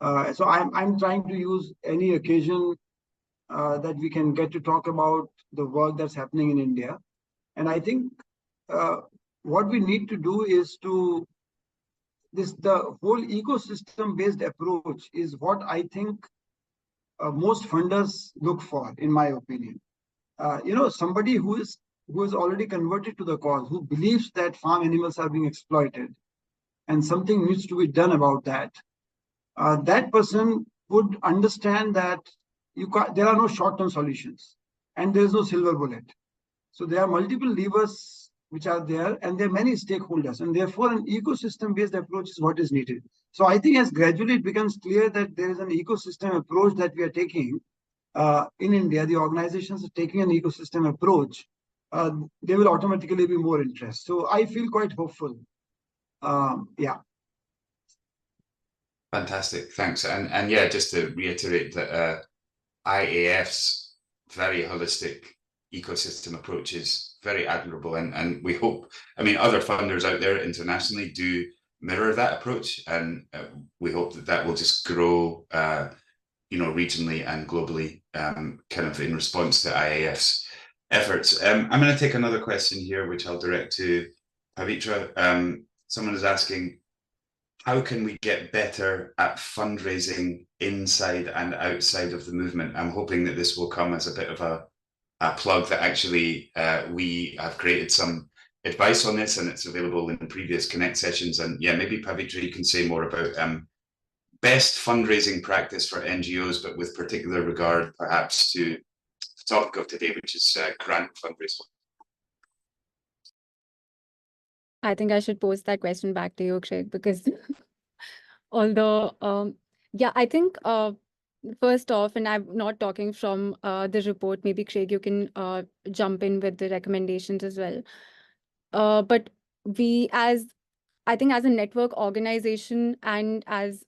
So I'm trying to use any occasion that we can get to talk about the work that's happening in India. And I think what we need to do is the whole ecosystem-based approach is what I think most funders look for, in my opinion. Somebody who is already converted to the cause, who believes that farm animals are being exploited, and something needs to be done about that. That person would understand that there are no short-term solutions, and there is no silver bullet. So there are multiple levers which are there, and there are many stakeholders, and therefore an ecosystem-based approach is what is needed. So I think as gradually it becomes clear that there is an ecosystem approach that we are taking in India, the organizations are taking an ecosystem approach, there will automatically be more interest. So I feel quite hopeful. Yeah. Fantastic, thanks. And yeah, just to reiterate that IAF's very holistic ecosystem approach is very admirable, and we hope, I mean, other funders out there internationally do mirror that approach, and we hope that that will just grow, regionally and globally, kind of in response to IAF's efforts. I'm going to take another question here, which I'll direct to Pavitra. Someone is asking, how can we get better at fundraising inside and outside of the movement? I'm hoping that this will come as a bit of a plug that actually we have created some advice on this, and it's available in previous Connect sessions. And yeah, maybe Pavitra, you can say more about best fundraising practice for NGOs, but with particular regard perhaps to the topic of today, which is grant fundraising. I think I should post that question back to you, Craig, because although, yeah, I think first off, and I'm not talking from the report, maybe Craig, you can jump in with the recommendations as well. But I think as a network organization and as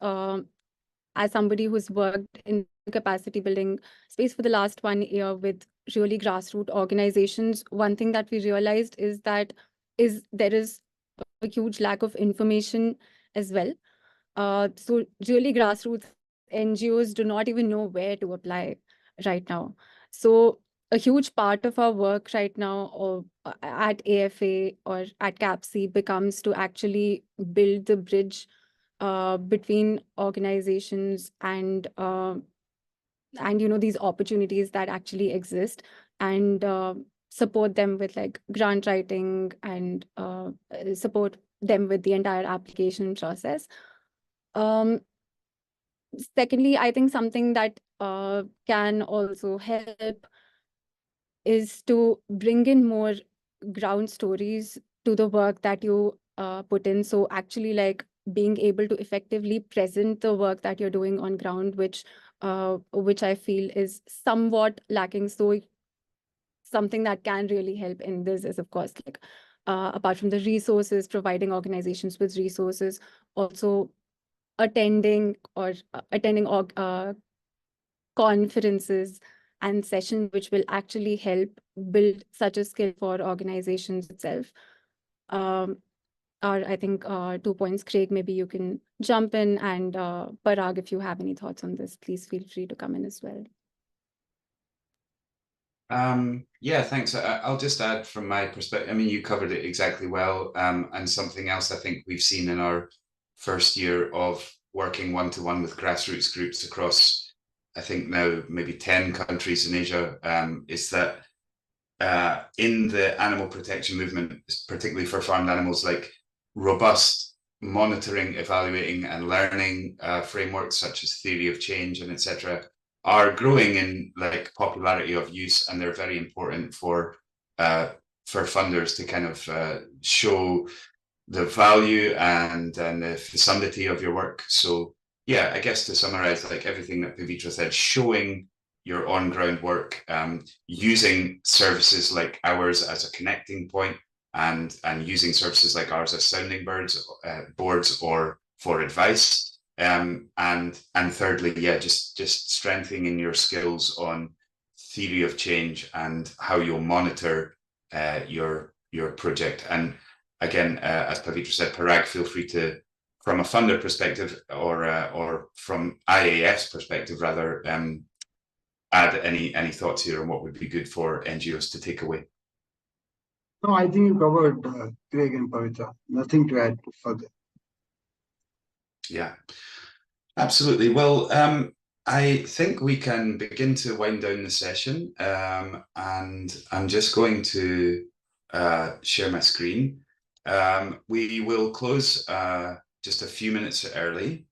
somebody who's worked in capacity building space for the last 1 year with really grassroots organizations, one thing that we realized is that there is a huge lack of information as well. So really grassroots NGOs do not even know where to apply right now. So a huge part of our work right now or at AfA or at CAPC becomes to actually build the bridge between organizations and these opportunities that actually exist, and support them with like grant writing and support them with the entire application process. Secondly, I think something that can also help is to bring in more ground stories to the work that you put in. So actually like being able to effectively present the work that you're doing on ground, which I feel is somewhat lacking. So something that can really help in this is, of course, like apart from the resources, providing organizations with resources, also attending conferences and sessions which will actually help build such a skill for organizations itself. Or I think 2 points. Craig, maybe you can jump in, and Parag, if you have any thoughts on this, please feel free to come in as well. Yeah, thanks. I'll just add from my perspective, I mean, you covered it exactly well. And something else I think we've seen in our first year of working one-to-one with grassroots groups across, I think now maybe 10 countries in Asia, is that in the animal protection movement, particularly for farmed animals, like robust monitoring, evaluating and learning frameworks such as theory of change and etc. are growing in like popularity of use, and they're very important for funders to kind of show the value and the fecundity of your work. So yeah, I guess to summarize, like everything that Pavitra said, showing your on-ground work, using services like ours as a connecting point, and using services like ours as sounding boards or for advice. And thirdly, yeah, just strengthening your skills on theory of change and how you'll monitor your project. And again, as Pavitra said, Parag, feel free to from a funder perspective, or from IAF's perspective, rather, add any thoughts here on what would be good for NGOs to take away? No, I think you covered, Craig and Pavitra. Nothing to add further. Yeah, absolutely. Well, I think we can begin to wind down the session, and I'm just going to share my screen. We will close just a few minutes early,